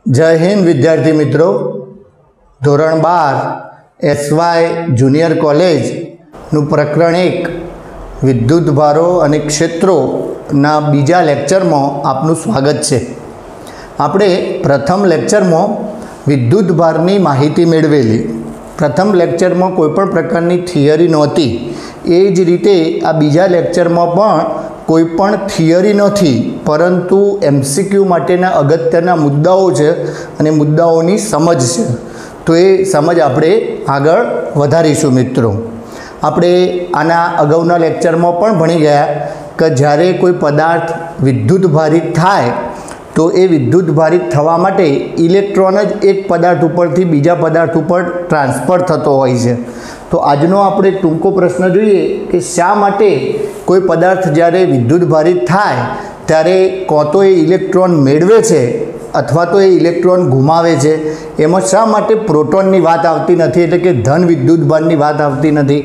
जय हिंद विद्यार्थी मित्रों। धोरण 12 एसवाय जूनियर कॉलेजનું પ્રકરણ 1 વિદ્યુત ભારો અને ક્ષેત્રોના બીજા લેક્ચરમાં આપનું સ્વાગત છે। આપણે પ્રથમ લેક્ચરમાં વિદ્યુત ભારની માહિતી મેળવેલી। પ્રથમ લેક્ચરમાં કોઈપણ પ્રકારની થિયરી નહોતી, એ જ રીતે આ બીજા લેક્ચરમાં પણ कोईपण थियरी नहीं, परंतु एमसीक्यू माटेना अगत्यना मुद्दाओं छे अने मुद्दाओनी समझ छे। तो ये समझ आपणे आगळ वधारीशुं। मित्रों, आपणे आना अगाउना लेक्चरमां पण भणी गया कि ज्यारे कोई पदार्थ विद्युत भारित थाय तो ये विद्युत भारित थवा माटे इलेक्ट्रॉन ज एक पदार्थ उपरथी बीजा पदार्थ उपर ट्रांसफर थतो होय छे। तो आजनो आपणे टूंको प्रश्न जोईए कि शा माटे कोई पदार्थ ज्यारे विद्युत भारित थाय त्यारे को तो ये इलेक्ट्रॉन मेळवे छे अथवा तो ये इलेक्ट्रॉन घुमावे छे, एमां शा माटे प्रोटोननी वात आवती नथी, एटले के धन विद्युत भारनी वात आवती नथी।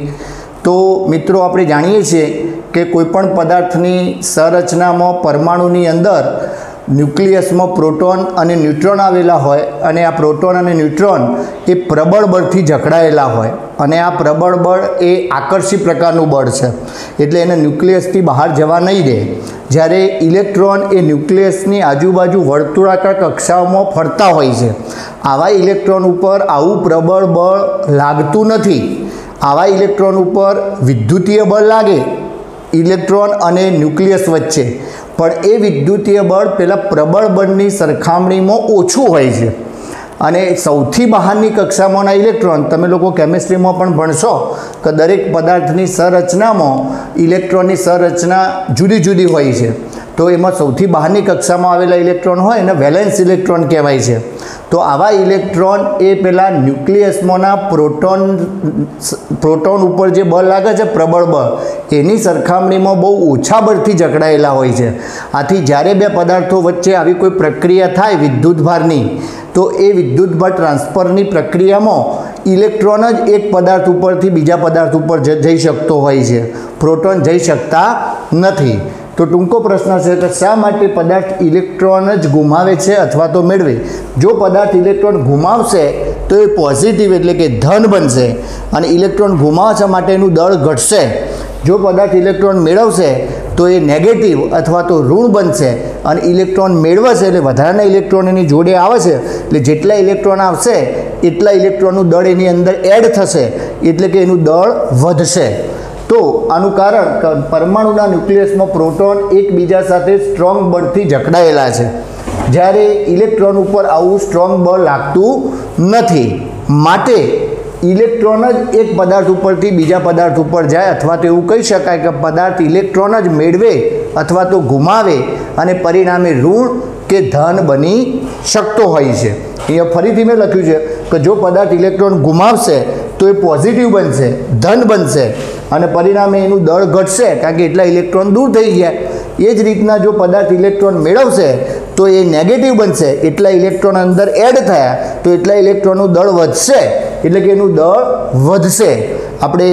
तो मित्रों, आपणे जाणीए छीए कि कोईपण पदार्थनी संरचनामां परमाणुनी अंदर न्यूक्लियस में प्रोटोन और न्यूट्रॉन आवेला होय अने आ प्रोटोन और न्यूट्रॉन ए प्रबल बळथी जकड़ायेला होय अने आ प्रबल बळ ए आकर्षी प्रकारनुं बळ छे, एटले एने न्यूक्लियसथी बहार जवा नहीं दे। ज्यारे इलेक्ट्रॉन ए न्यूक्लियसनी आजूबाजू वर्तुळाकार कक्षाओमां फरता होय छे, आवा इलेक्ट्रॉन उपर आवुं प्रबल बळ लागतुं नथी। आवा इलेक्ट्रॉन उपर विद्युतीय बळ लागे इलेक्ट्रॉन अने न्यूक्लियस वच्चे, पण ए विद्युतीय बळ पेला प्रबल बळनी सरखामणीमां ओछुं होय छे। अने सौथी बहारनी कक्षामांना इलेक्ट्रॉन तमे लोको केमिस्ट्रीमां पण भणशो कि दरेक पदार्थनी संरचनामां इलेक्ट्रॉननी संरचना जुदी जुदी होय छे। तो एमां सौथी बहारनी कक्षामां आवेला इलेक्ट्रॉन होय ने वेलेन्स इलेक्ट्रॉन कहेवाय छे। तो आवा इलेक्ट्रॉन ए पेला न्यूक्लियसमांना प्रोटोन उपर जे बळ लागे छे प्रबल बळ एनी सरखामणीमां बहु ओछा बळथी जकड़ायेला होय छे। आथी ज्यारे बे पदार्थो वच्चे आवी कोई प्रक्रिया थाय विद्युत भारनी तो ए विद्युत भार ट्रांसफरनी प्रक्रियामां इलेक्ट्रॉन ज एक पदार्थ उपरथी बीजा पदार्थ उपर जई शकतो होय छे, प्रोटोन जई शकता नथी। तो टूंको प्रश्न है कि शा माटे पदार्थ इलेक्ट्रॉन ज गुमावे छे अथवा तो मेळवे। जो पदार्थ इलेक्ट्रॉन गुमावशे तो ये पॉजिटिव एटले के धन बनशे अने इलेक्ट्रॉन गुमाववा माटेनुं दळ घटशे। जो पदार्थ इलेक्ट्रॉन मेळवशे तो ये नेगेटिव अथवा तो ऋण बनशे अने इलेक्ट्रॉन मेळवशे एटले वधाराना इलेक्ट्रॉन एनी जोडे आवशे एटले जेटला इलेक्ट्रॉन आवशे एटला इलेक्ट्रॉननुं दळ एनी अंदर एड थशे एटले के एनुं दळ वधशे। तो आनु कारण परमाणुना न्यूक्लियस में प्रोटोन एकबीजा साथे स्ट्रोंग बळथी जकड़ायेला छे, ज्यारे इलेक्ट्रॉन उपर आवुं स्ट्रोंग बळ लागतुं नथी। माटे इलेक्ट्रॉन ज एक पदार्थ उपरथी बीजा पदार्थ उपर जाए अथवा तो एवुं कही शकाय कि पदार्थ इलेक्ट्रॉन ज मेळवे अथवा तो गुमावे अने परिणामे ऋण के धन बनी शकतो होय छे। अहींया फरीथी मैं लख्युं छे कि जो पदार्थ इलेक्ट्रॉन गुमावशे तो ये पॉजिटिव बनशे, धन बनशे अने परिणामे एनुं दळ घटशे कारण के एटला इलेक्ट्रॉन दूर थई गया। ए ज रीतना जो पदार्थ इलेक्ट्रॉन मेळवशे तो ये नेगेटिव बनशे, एटला इलेक्ट्रॉन अंदर एड थया तो एटला इलेक्ट्रॉननुं दळ वधशे एटले के एनुं दळ वधशे। આપણે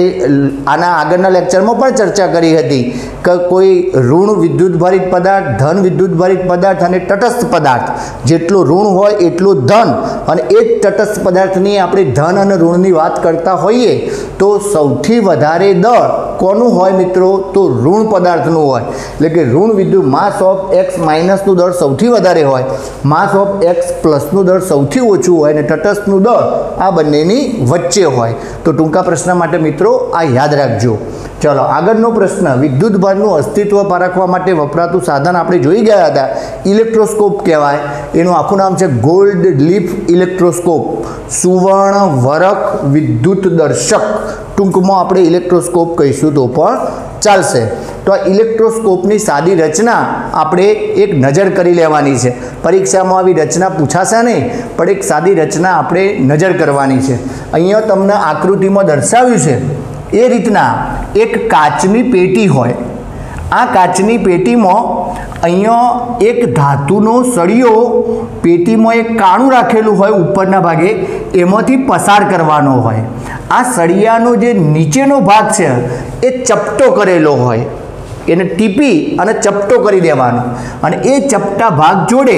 આના આગળના લેક્ચરમાં પણ ચર્ચા કરી હતી કે કોઈ ઋણ વિદ્યુત ભારિત પદાર્થ, ધન વિદ્યુત ભારિત પદાર્થ અને તટસ્થ પદાર્થ જેટલો ઋણ હોય એટલું ધન અને એ જ તટસ્થ પદાર્થની આપણે ધન અને ઋણની વાત કરતા હોઈએ તો સૌથી વધારે દળ કોનું હોય મિત્રો? તો ઋણ પદાર્થનું હોય, એટલે કે ઋણ વિદ્યુત માસ ઓફ એક્સ માઇનસનું દળ સૌથી વધારે હોય, માસ ઓફ એક્સ પ્લસનું દળ સૌથી ઓછું હોય અને તટસ્થનું દળ આ બંનેની વચ્ચે હોય। તો ટૂંકા પ્રશ્ન માટે मित्रों आ याद रखजो। चलो आगळनो प्रश्न, विद्युत भारनुं अस्तित्व पारखवा माटे वपरातुं साधन आपणे जोई गया हता, इलेक्ट्रोस्कोप कहेवाय। एनुं आखुं नाम छे गोल्ड लीफ इलेक्ट्रोस्कोप, सुवर्ण वरक विद्युत दर्शक। टूंकमां आपणे इलेक्ट्रोस्कोप कहीशुं तो पण चालशे। तो आ इलेक्ट्रोस्कोपनी सादी रचना आपणे एक नजर करी लेवानी छे। परीक्षामां आवी रचना पूछाशे नहीं, पण एक सादी रचना आपणे नजर करवानी छे। अहींया तमने आकृतिमां दर्शाव्युं छे ए रीतना एक काचनी पेटी होय। आ काचनी पेटीमां अहींया एक धातुनो सळियो पेटीमां एक काणुं राखेलुं होय उपरना भागे, एमांथी पसार करवानो होय। आ सळियानो जे नीचेनो भाग छे ए चपटो करेलो होय એને ટીપી અને ચપટો કરી દેવાનો અને એ ચપટા ભાગ જોડે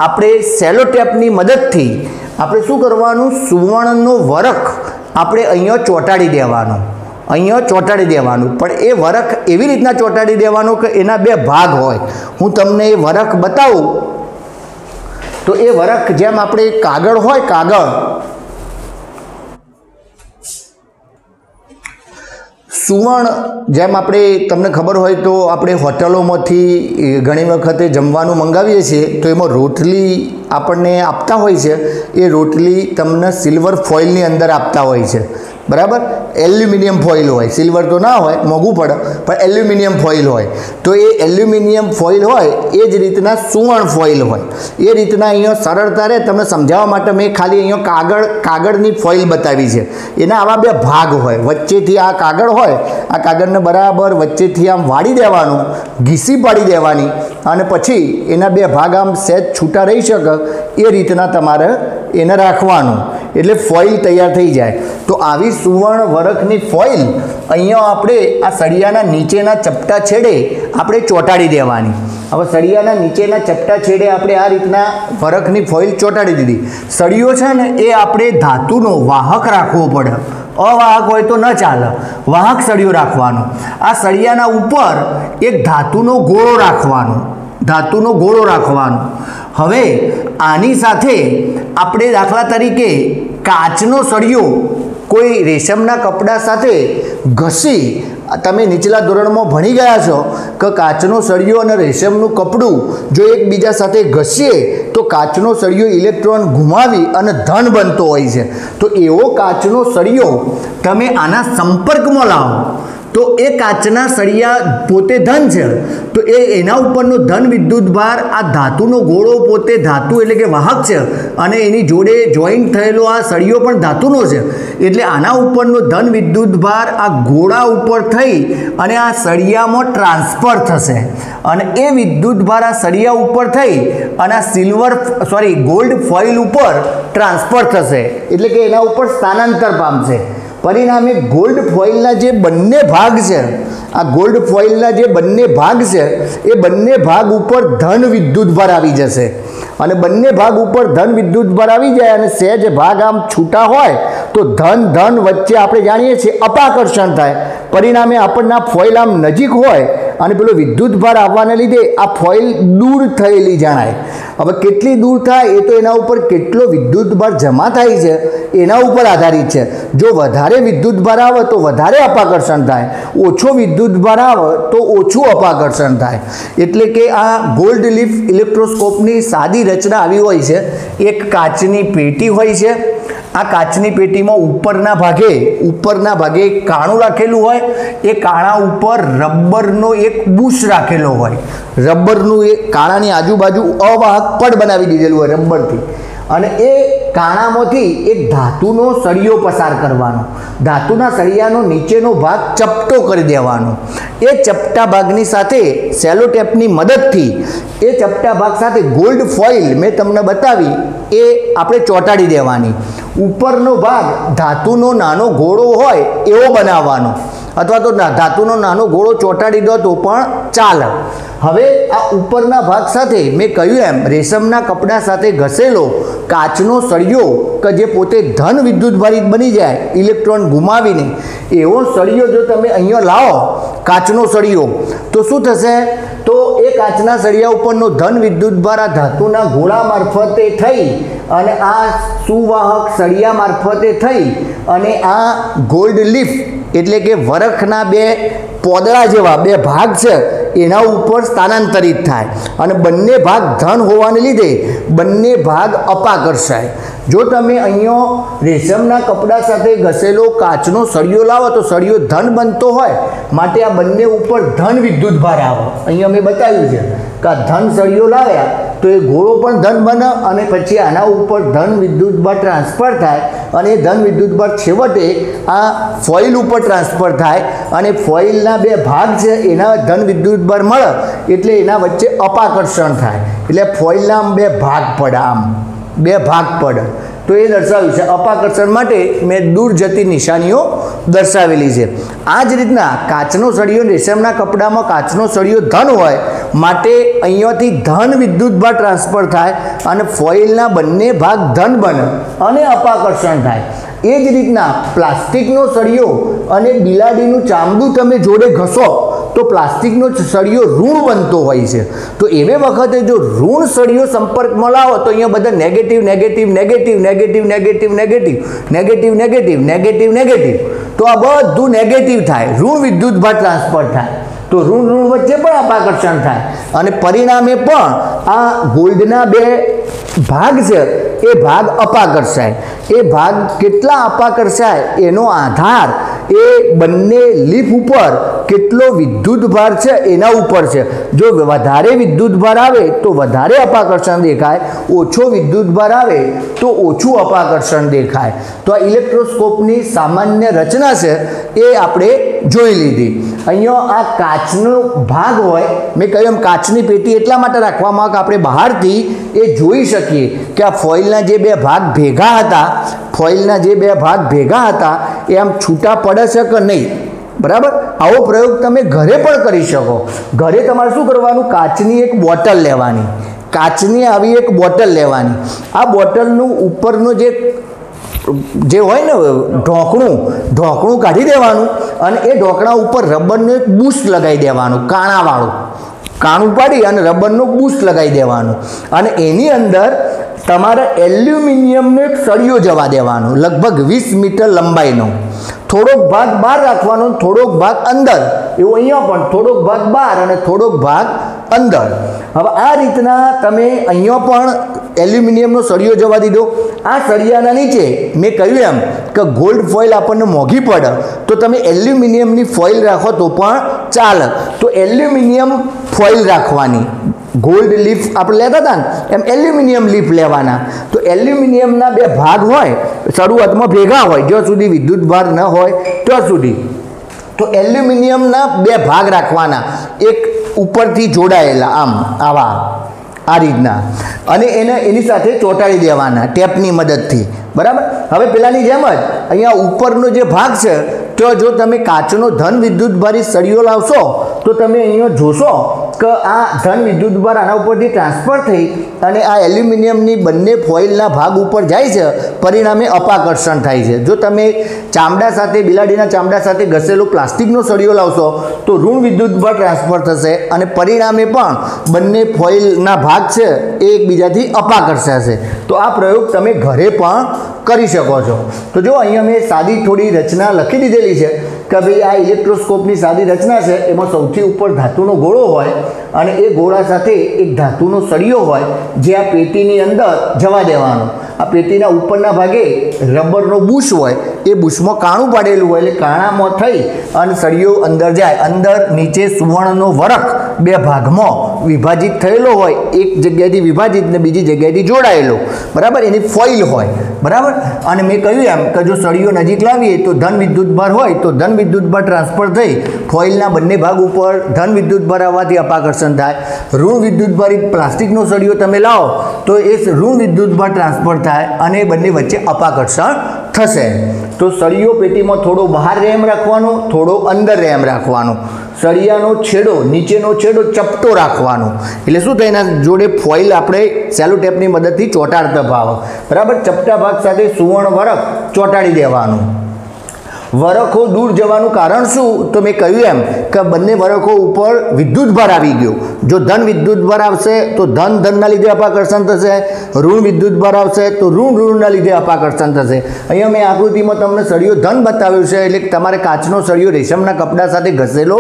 આપણે સેલો ટેપની મદદથી આપણે શું કરવાનું, સુવર્ણનો વરખ આપણે અહીંયા ચોંટાડી દેવાનો, અહીંયા ચોંટાડી દેવાનું. પણ એ વરખ એવી રીતના ચોંટાડી દેવાનો કે એના બે ભાગ હોય. હું તમને એ વરખ બતાવું તો એ વરખ જેમ આપણે કાગળ હોય, કાગળ સુવર્ણ જેમ આપણે તમને ખબર હોય તો આપણે હોટલોમાંથી ઘણી વખતે જમવાનું મંગાવીએ છીએ તો એમાં રોટલી આપણને આપતા હોય છે. એ રોટલી તમને સિલ્વર ફોઇલની અંદર આપતા હોય છે, બરાબર. એલ્યુમિનિયમ ફોઇલ હોય, સિલ્વર તો ના હોય, મોંઘું પડે, પણ એલ્યુમિનિયમ ફોઇલ હોય. તો એ એલ્યુમિનિયમ ફોઇલ હોય એ જ રીતના સુવર્ણ ફોઇલ હોય. એ રીતના અહીંયા સરળતા રહે તમને સમજાવવા માટે મેં ખાલી અહીંયા કાગળની ફોઇલ બતાવી છે. એના આવા બે ભાગ હોય, વચ્ચેથી આ કાગળ હોય, આ કાગળને બરાબર વચ્ચેથી આમ વાળી દેવાનું, ઘીસી પાડી દેવાની અને પછી એના બે ભાગ આમ સહેજ છૂટા રહી શકે એ રીતના તમારે એને રાખવાનું, એટલે ફોઇલ તૈયાર થઈ જાય. તો આવી સુવર્ણ વરખની ફોઇલ અહીંયા આપણે આ સળિયાના નીચેના ચપટા છેડે આપણે ચોંટાડી દેવાની. હવે સળિયાના નીચેના ચપટા છેડે આપણે આ રીતના વરખની ફોઇલ ચોંટાડી દીધી. સળિયો છે ને એ આપણે ધાતુનો વાહક રાખવો પડે, અવાહક હોય તો ન ચાલે, વાહક સળિયો રાખવાનો. આ સળિયાના ઉપર એક ધાતુનો ગોળો રાખવાનો, ધાતુનો ગોળો રાખવાનો. હવે આની સાથે આપણે દાખલા તરીકે કાચનો સળિયો કોઈ રેશમના કપડા સાથે ઘસી, તમે નીચલા ધોરણમાં ભણી ગયા છો કે કાચનો સળિયો અને રેશમનું કપડું જો એકબીજા સાથે ઘસીએ તો કાચનો સળિયો ઇલેક્ટ્રોન ઘુમાવી અને ધન બનતો હોય છે. તો એવો કાચનો સળિયો તમે આના સંપર્કમાં લાવો તો એ કાચના સળિયા પોતે ધન છે, તો એના ઉપરનો ધન વિદ્યુતભાર આ ધાતુનો ગોળો પોતે ધાતુ એટલે કે વાહક છે અને એની જોડે જોઈન્ટ થયેલો આ સળિયો પણ ધાતુનો છે. એટલે આના ઉપરનો ધન વિદ્યુતભાર આ ગોળા ઉપર થઈ અને આ સળિયામાં ટ્રાન્સફર થશે અને એ વિદ્યુતભાર આ સળિયા ઉપર થઈ અને આ ગોલ્ડ ફોઇલ ઉપર ટ્રાન્સફર થશે, એટલે કે એના ઉપર સ્થાનાંતર પામશે. પરિણામે ગોલ્ડ ફોઇલના જે બંને ભાગ છે, આ ગોલ્ડ ફોઇલના જે બંને ભાગ છે એ બંને ભાગ ઉપર ધન વિદ્યુતભાર આવી જશે અને બંને ભાગ ઉપર ધન વિદ્યુતભાર આવી જાય અને સહેજ ભાગ આમ છૂટા હોય તો ધન વચ્ચે આપણે જાણીએ છીએ અપાકર્ષણ થાય. પરિણામે આપણને ફોઇલ આમ નજીક હોય અને પેલો વિદ્યુતભાર આવવાને લીધે આ ફોઇલ દૂર થયેલી જણાય. હવે કેટલી દૂર થાય એ તો એના ઉપર કેટલો વિદ્યુતભાર જમા થાય છે એના ઉપર આધારિત છે. જો વધારે વિદ્યુતભાર આવે તો વધારે અપાકર્ષણ થાય, ઓછો વિદ્યુતભાર આવે તો ઓછું અપાકર્ષણ થાય. એટલે કે આ ગોલ્ડ લીફ ઇલેક્ટ્રોસ્કોપની સાદી રચના આવી હોય છે. એક કાચની પેટી હોય છે. આ કાચની પેટીમાં ઉપરના ભાગે કાણું રાખેલું હોય, એ કાણા ઉપર રબરનો એક બુશ રાખેલો હોય. રબરનું એ કાણાની આજુબાજુ અવાહક પડ બનાવી દીધેલું હોય રબરથી અને એ કાણામાંથી એક ધાતુનો સળિયો પસાર કરવાનો. ધાતુના સળિયાનો નીચેનો ભાગ ચપટો કરી દેવાનો. એ ચપટા ભાગની સાથે સેલો ટેપની મદદથી એ ચપટા ભાગ સાથે ગોલ્ડ ફોઇલ મેં તમને બતાવી એ આપણે ચોંટાડી દેવાની. ઉપરનો ભાગ ધાતુનો નાનો ગોળો હોય એવો બનાવવાનો, અથવા તો ધાતુનો નાનો ગોળો ચોંટાડી દો તો પણ ચાલે. હવે આ ઉપરના ભાગ સાથે મેં કહ્યું એમ રેશમના કપડા સાથે ઘસેલો કાચનો સળિયો કે જે પોતે ધન વિદ્યુતભારિત બની જાય ઇલેક્ટ્રોન ઘુમાવીને, એવો સળિયો જો તમે અહીંયા લાવો, કાચનો સળિયો, તો શું થશે? તો એ કાચના સળિયા ઉપરનો ધન વિદ્યુતભાર આ ધાતુના ગોળા મારફતે થઈ અને આ સુવાહક સળિયા મારફતે થઈ અને આ ગોલ્ડ લીફ એટલે કે વરખના બે પોદળા જેવા બે ભાગ છે એના ઉપર સ્થાનાંતરિત થાય અને બંને ભાગ ધન હોવાને લીધે બંને ભાગ અપાકર્ષાય. જો તમે અહીંયા રેશમના કપડા સાથે ઘસેલો કાચનો સળિયો લાવો તો સળિયો ધન બનતો હોય, માટે આ બંને ઉપર ધન વિદ્યુતભાર આવે. અહીંયા મેં બતાવ્યું છે કે આ ધન સળિયો લાવ્યા તો એ ગોળો પણ ધન બને અને પછી આના ઉપર ધન વિદ્યુતભાર ટ્રાન્સફર થાય અને એ ધન વિદ્યુતભાર છેવટે આ ફોઇલ ઉપર ટ્રાન્સફર થાય અને ફોઇલના બે ભાગ છે એના ધન વિદ્યુતભાર મળે એટલે એના વચ્ચે અપાકર્ષણ થાય એટલે ફોઇલના બે ભાગ પડે, આમ બે ભાગ પડે. તો એ દર્શાવ્યું છે અપાકર્ષણ માટે મેં દૂર જતી નિશાનીઓ દર્શાવેલી છે। આ જ રીતના કાચનો સળિયો રેશમના કપડામાં કાચનો સળિયો ધન હોય માટે અહીંયાથી ધન વિદ્યુતભાર ટ્રાન્સફર થાય અને ફોઇલના બંને ભાગ ધન બને અને અપાકર્ષણ થાય। એ જ રીતના પ્લાસ્ટિકનો સળિયો અને બિલાડીનું ચામડું તમે જોડે ઘસો તો પ્લાસ્ટિકનો સળિયો ઋણ બનતો હોય છે। તો એવે વખતે જો ઋણ સળિયો સંપર્કમાં લાવો તો અહીંયા બધા negative negative negative negative negative negative negative negative negative negative તો આ બધું નેગેટિવ થાય, ઋણ વિદ્યુતભાર ટ્રાન્સફર થાય તો ઋણ ઋણ વચ્ચે પણ અપાકર્ષણ થાય અને પરિણામે પણ આ ગોલ્ડના બે ભાગ છે એ ભાગ અપાકર્ષાય। એ ભાગ કેટલા અપાકર્ષાય એનો આધાર એ બંને લીફ ઉપર કેટલો વિદ્યુતભાર છે એના ઉપર છે। જો વધારે વિદ્યુતભાર આવે તો વધારે અપાકર્ષણ દેખાય, ઓછો વિદ્યુતભાર આવે તો ઓછું અપાકર્ષણ દેખાય। તો આ ઇલેક્ટ્રોસ્કોપની સામાન્ય રચના છે એ આપણે જોઈ લીધી। અહીંયા આ કાચનો ભાગ હોય, મેં કહ્યું એમ કાચની પેટી એટલા માટે રાખવામાં આવે કે આપણે બહારથી એ જોઈ શકીએ કે આ ફોઇલના જે બે ભાગ ભેગા હતા, ફોઇલના જે બે ભાગ ભેગા હતા એ આમ છૂટા પડે છે કે નહીં, બરાબર। આવો પ્રયોગ તમે ઘરે પણ કરી શકો। ઘરે તમારે શું કરવાનું, કાચની એક બોટલ લેવાની, કાચની આવી એક બોટલ લેવાની, આ બોટલનું ઉપરનું જે હોય ને ઢોકણું કાઢી દેવાનું અને એ ઢોકણા ઉપર રબરનું એક બુશ લગાવી દેવાનું, કાણું પાડી અને રબરનું બુશ લગાવી દેવાનું અને એની અંદર તમારે એલ્યુમિનિયમનો એક સળિયો જવા દેવાનો, લગભગ 20 મીટર લંબાઈનો। થોડોક ભાગ બહાર રાખવાનો, થોડોક ભાગ અંદર, એવું અહીંયા પણ થોડોક ભાગ બહાર અને થોડોક ભાગ અંદર। હવે આ રીતના તમે અહીંયા પણ એલ્યુમિનિયમનો સળિયો જવા દીધો। આ સળિયાના નીચે મેં કહ્યું એમ કે ગોલ્ડ ફોઇલ આપણને મોંઘી પડે તો તમે એલ્યુમિનિયમની ફોઇલ રાખો તો પણ ચાલે। તો એલ્યુમિનિયમ ફોઇલ રાખવાની, ગોલ્ડ લીફ આપણે લેતા હતા ને એમ એલ્યુમિનિયમ લીફ લેવાના। તો એલ્યુમિનિયમના બે ભાગ હોય શરૂઆતમાં ભેગા હોય, જ્યાં સુધી વિદ્યુતભાર ન હોય ત્યાં સુધી, તો એલ્યુમિનિયમના બે ભાગ રાખવાના, એક ઉપરથી જોડાયેલા આમ આવા આ રીતના અને એની સાથે ચોંટાડી દેવાના ટેપની મદદથી, બરાબર। હવે પેલાની જેમ જ અહીંયા ઉપરનો જે ભાગ છે તો જો તમે કાચનો ધન વિદ્યુતભારી સળિયો લાવશો તો તમે અહીંયા જોશો કે આ ધન વિદ્યુતભાર આના ઉપરથી ટ્રાન્સફર થઈ અને આ એલ્યુમિનિયમની બંને ફોઇલના ભાગ ઉપર જાય છે, પરિણામે અપાકર્ષણ થાય છે। જો તમે ચામડા સાથે, બિલાડીના ચામડા સાથે ઘસેલો પ્લાસ્ટિકનો સળિયો લાવશો તો ઋણ વિદ્યુતભાર ટ્રાન્સફર થશે અને પરિણામે પણ બંને ફોઇલના ભાગ છે એ એકબીજાથી અપાકર્ષાશે। તો આ પ્રયોગ તમે ઘરે પણ કરી શકો છો। તો જો અહીંયા મેં સાદી થોડી રચના લખી દીધેલી છે કે ભાઈ આ ઇલેક્ટ્રોસ્કોપની સાદી રચના છે, એમાં સૌથી ઉપર ધાતુનો ગોળો હોય અને એ ગોળા સાથે એક ધાતુનો સળિયો હોય જે આ પેટીની અંદર જવા દેવાનો। આ પેટીના ઉપરના ભાગે રબરનો બુશ હોય, એ બુશમાં કાણું પાડેલું હોય એટલે કાણામાં થઈ અને સળિયો અંદર જાય, અંદર નીચે સુવર્ણનો વરખ બે ભાગમાં વિભાજિત થયેલો હોય, એક જગ્યાએથી વિભાજિત ને બીજી જગ્યાએથી જોડાયેલો, બરાબર, એની ફોઇલ હોય, બરાબર। અને મેં કહ્યું એમ કે જો સળિયો નજીક લાવીએ તો ધન વિદ્યુતભાર હોય તો ધન વિદ્યુતભાર ટ્રાન્સફર થઈ ફોઇલના બંને ભાગ ઉપર ધન વિદ્યુતભાર આવવાથી અપાકર્ષણ થાય। ઋણ વિદ્યુતભારિત પ્લાસ્ટિકનો સળિયો તમે લાવો તો એ ઋણ વિદ્યુતભાર ટ્રાન્સફર થાય અને બંને વચ્ચે અપાકર્ષણ થશે। તો સળિયો પેટીમાં થોડો બહાર રેમ રાખવાનો, થોડો અંદર રેમ રાખવાનો, સળિયાનો છેડો, નીચેનો છેડો ચપટો રાખવાનો, એટલે શું થાય એના જોડે ફોઇલ આપણે સેલો ટેપની મદદથી ચોંટાડતા ભાવ, બરાબર। ચપટા ભાગ સાથે સુવર્ણ વરખ ચોંટાડી દેવાનું। વરખો દૂર જવાનું કારણ શું, તો મેં કહ્યું એમ કે બંને વરખો ઉપર વિદ્યુતભાર આવી ગયો। જો ધન વિદ્યુતભાર આવશે તો ધનના લીધે અપાકર્ષણ થશે, ઋણ વિદ્યુતભાર આવશે તો ઋણના લીધે અપાકર્ષણ થશે। અહીંયા મેં આકૃતિમાં તમને સળિયો ધન બતાવ્યું છે એટલે તમારે કાચનો સળિયો રેશમના કપડા સાથે ઘસેલો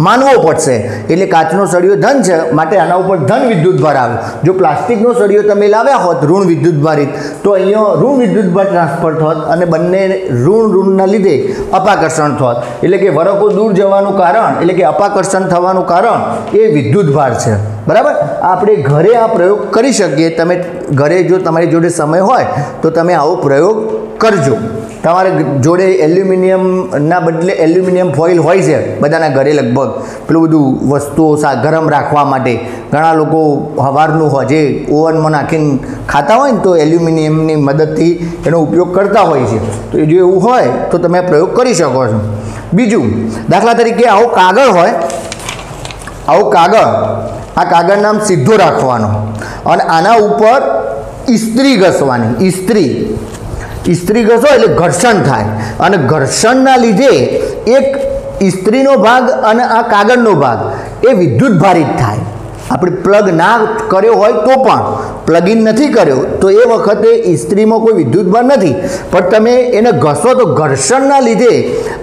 માનવો પડશે, એટલે કાચનો સળિયો ધન છે માટે આના ઉપર ધન વિદ્યુતભાર આવે। જો પ્લાસ્ટિકનો સળિયો તમે લાવ્યા હોત ઋણ વિદ્યુતભારિત તો અહીંયા ઋણ વિદ્યુતભાર ટ્રાન્સફર થોત અને બંને ઋણના લીધે અપાકર્ષણ થોત, એટલે કે વરખો દૂર જવાનું કારણ, એટલે કે અપાકર્ષણ થવાનું કારણ એ વિદ્યુતભાર છે, બરાબર। આપણે ઘરે આ પ્રયોગ કરી શકીએ। તમે ઘરે જો તમારી જોડે સમય હોય તો તમે આવો પ્રયોગ કરજો। તમારે જોડે એલ્યુમિનિયમના બદલે એલ્યુમિનિયમ ફોઇલ હોય છે બધાના ઘરે લગભગ, પેલું બધું વસ્તુઓ ગરમ રાખવા માટે. ઘણા લોકો સવારનું જે ઓવનમાં નાખીને ખાતા હોય ને તો એલ્યુમિનિયમની મદદથી એનો ઉપયોગ કરતા હોય છે. તો એ જો એવું હોય તો તમે આ પ્રયોગ કરી શકો છો. બીજું, દાખલા તરીકે આવો કાગળ હોય, આવો કાગળ, આ કાગળને આમ સીધો રાખવાનો અને આના ઉપર ઇસ્ત્રી ઘસવાની. ઇસ્ત્રી ઘસો એટલે ઘર્ષણ થાય, અને ઘર્ષણના લીધે એક ઇસ્ત્રીનો ભાગ અને આ કાગળનો ભાગ એ વિદ્યુત ભારિત થાય. આપણે પ્લગ ના કર્યો હોય તો પણ, પ્લગિન નથી કર્યો તો એ વખતે ઇસ્ત્રીમાં કોઈ વિદ્યુત ભાર નથી, પણ તમે એને ઘસો તો ઘર્ષણના લીધે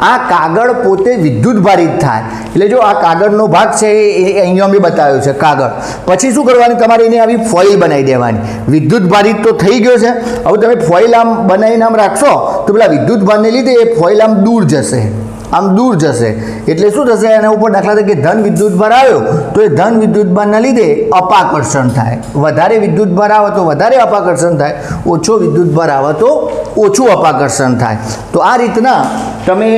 આ કાગળ પોતે વિદ્યુત ભારિત થાય. એટલે જો આ કાગળનો ભાગ છે એ અહીંયા બી બતાવ્યો છે કાગળ. પછી શું કરવાની, તમારે એને આવી ફોઇલ બનાવી દેવાની. વિદ્યુત ભારિત તો થઈ ગયો છે, હવે તમે ફોઇલ આમ બનાવીને આમ રાખશો તો પેલા વિદ્યુત ભારને લીધે એ ફોઇલ આમ દૂર જશે, એટલે શું થશે, એના ઉપર દાખલા તરીકે ધન વિદ્યુત ભાર આવ્યો તો એ ધન વિદ્યુત ભારના લીધે અપાકર્ષણ થાય. વધારે વિદ્યુત ભાર આવે તો વધારે અપાકર્ષણ થાય, ઓછો વિદ્યુત ભાર આવે તો ઓછું અપાકર્ષણ થાય. તો આ રીતના તમે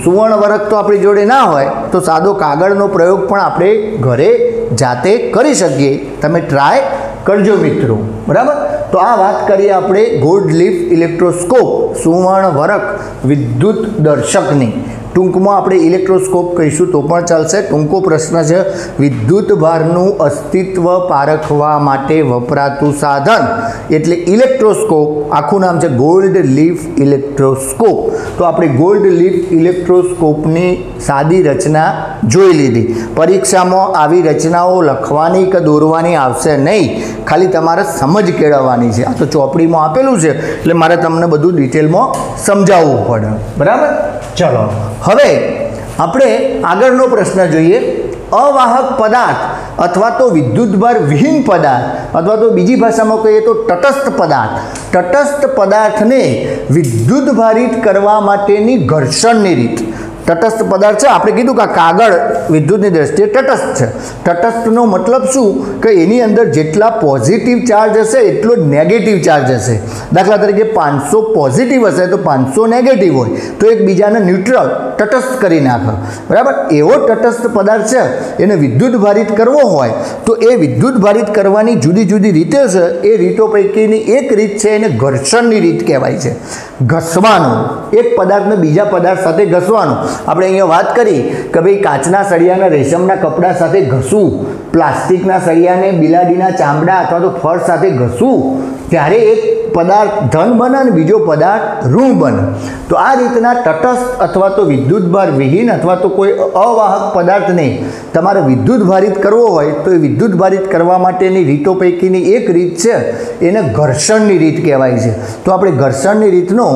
સુવર્ણ વર્ક તો આપણી જોડે ના હોય તો સાદો કાગળનો પ્રયોગ પણ આપણે ઘરે જાતે કરી શકીએ. તમે ટ્રાય કરજો મિત્રો, બરાબર. તો આ વાત કરીએ આપણે ગોલ્ડ લીફ ઇલેક્ટ્રોસ્કોપ સુવર્ણ વર્ક વિદ્યુત દર્શકની. ટૂંકમાં આપણે ઇલેક્ટ્રોસ્કોપ કહીશું તો પણ ચાલશે. ટૂંકો પ્રશ્ન છે, વિદ્યુત ભારનું અસ્તિત્વ પારખવા માટે વપરાતું સાધન એટલે ઇલેક્ટ્રોસ્કોપ. આખું નામ છે ગોલ્ડ લીફ ઇલેક્ટ્રોસ્કોપ. તો આપણે ગોલ્ડ લીફ ઇલેક્ટ્રોસ્કોપની સાદી રચના જોઈ લીધી. પરીક્ષામાં આવી રચનાઓ લખવાની કે દોરવાની આવશે નહીં, ખાલી તમારે સમજ કેળવવાની છે. આ તો ચોપડીમાં આપેલું છે એટલે મારે તમને બધું ડિટેલમાં સમજાવવું પડે, બરાબર. ચલો હવે આપણે આગળનો પ્રશ્ન જોઈએ. અવાહક પદાર્થ અથવા તો વિદ્યુતભાર વિહીન પદાર્થ અથવા તો બીજી ભાષામાં કહીએ તો તટસ્થ પદાર્થ. તટસ્થ પદાર્થને વિદ્યુત ભારિત કરવા માટેની ઘર્ષણની રીત. તટસ્થ પદાર્થ છે, આપણે કીધું કે આ કાગળ વિદ્યુતની દ્રષ્ટિએ તટસ્થ છે. તટસ્થનો મતલબ શું કે એની અંદર જેટલા પોઝિટિવ ચાર્જ હશે એટલો જ નેગેટિવ ચાર્જ હશે. દાખલા તરીકે 500 પોઝિટિવ હશે તો 500 નેગેટિવ હોય તો એકબીજાને ન્યુટ્રલ તટસ્થ કરી નાખે, બરાબર. એવો તટસ્થ પદાર્થ છે, એને વિદ્યુત ભારિત કરવો હોય તો એ વિદ્યુત ભારિત કરવાની જુદી જુદી રીતો છે. એ રીતો પૈકીની એક રીત છે એને ઘર્ષણની રીત કહેવાય છે. ઘસવાનું, એક પદાર્થને બીજા પદાર્થ સાથે ઘસવાનું. આપણે અહીંયા વાત કરી કે ભાઈ કાચના સળિયાને રેશમના કપડા સાથે ઘસવું, પ્લાસ્ટિકના સળિયાને બિલાડીના ચામડા અથવા તો ફર સાથે ઘસવું, ત્યારે એક પદાર્થ ધન બને અને બીજો પદાર્થ ઋણ બને. તો આ રીતના તટસ્થ અથવા તો વિદ્યુતભાર વિહીન અથવા તો કોઈ અવાહક પદાર્થને તમારે વિદ્યુત ભારિત કરવો હોય તો એ વિદ્યુત ભારિત કરવા માટેની રીતો પૈકીની એક રીત છે, એને ઘર્ષણની રીત કહેવાય છે. તો આપણે ઘર્ષણની રીતનો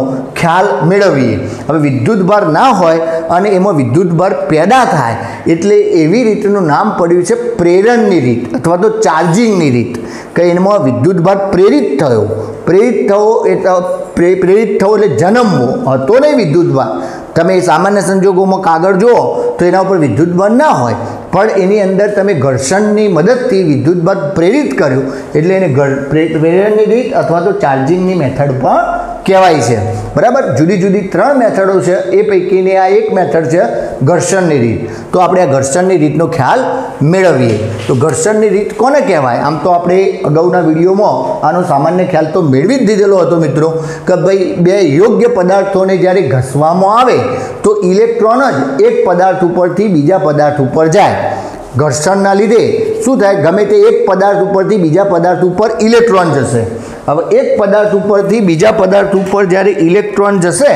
ખ્યાલ મેળવીએ. હવે વિદ્યુતભાર ના હોય અને એમાં વિદ્યુતભાર પેદા થાય એટલે એવી રીતનું નામ પડ્યું છે પ્રેરણની રીત અથવા તો ચાર્જિંગની રીત. કે એમાં વિદ્યુતભાર પ્રેરિત થયો એટલે જન્મવો હતો નહીં વિદ્યુતભાર. તમે સામાન્ય સંજોગોમાં કાગળ જુઓ તો એના ઉપર વિદ્યુતભાર ના હોય, પણ એની અંદર તમે ઘર્ષણની મદદથી વિદ્યુતભાર પ્રેરિત કર્યું એટલે એને પ્રેરણની રીત અથવા તો ચાર્જિંગની મેથડ પણ કહેવાય છે, બરાબર. જુદી જુદી 3 મેથડો છે, એ પૈકીની આ એક મેથડ છે ઘર્ષણની રીત. તો આપણે આ ઘર્ષણની રીતનો ખ્યાલ મેળવીએ. તો ઘર્ષણની રીત કોને કહેવાય? આમ તો આપણે અગાઉના વિડીયોમાં આનો સામાન્ય ખ્યાલ તો મેળવી જ દીધેલો હતો મિત્રો, કે ભાઈ બે યોગ્ય પદાર્થોને જ્યારે ઘસવામાં આવે તો ઇલેક્ટ્રોન જ એક પદાર્થ ઉપરથી બીજા પદાર્થ ઉપર જાય. ઘર્ષણના લીધે શું થાય, ગમે તે એક પદાર્થ ઉપરથી બીજા પદાર્થ ઉપર ઇલેક્ટ્રોન જશે. હવે એક પદાર્થ ઉપરથી બીજા પદાર્થ ઉપર જ્યારે ઇલેક્ટ્રોન જશે,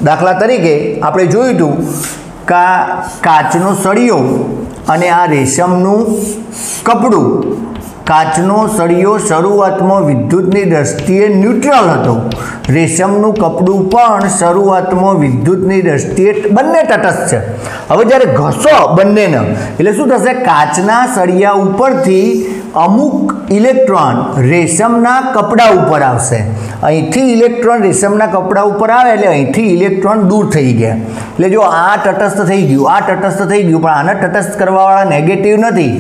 દાખલા તરીકે આપણે જોયું હતું કે કાચનો સળિયો અને આ રેશમનું કપડું. કાચનો સળિયો શરૂઆતમાં વિદ્યુતની દ્રષ્ટિએ ન્યુટ્રલ હતો. રેશમનું કપડું પણ શરૂઆતમાં વિદ્યુતની દ્રષ્ટિએ બંને તટસ્થ છે. હવે જ્યારે ઘસો બંનેને એટલે શું થશે, કાચના સળિયા ઉપરથી અમુક ઇલેક્ટ્રોન રેશમના કપડા ઉપર આવશે. અહીંથી ઇલેક્ટ્રોન રેશમના કપડા ઉપર આવે એટલે અહીંથી ઇલેક્ટ્રોન દૂર થઈ ગયા. એટલે જો આ તટસ્થ થઈ ગયું, આ તટસ્થ થઈ ગયું, પણ આને તટસ્થ કરવાવાળા નેગેટિવ નથી.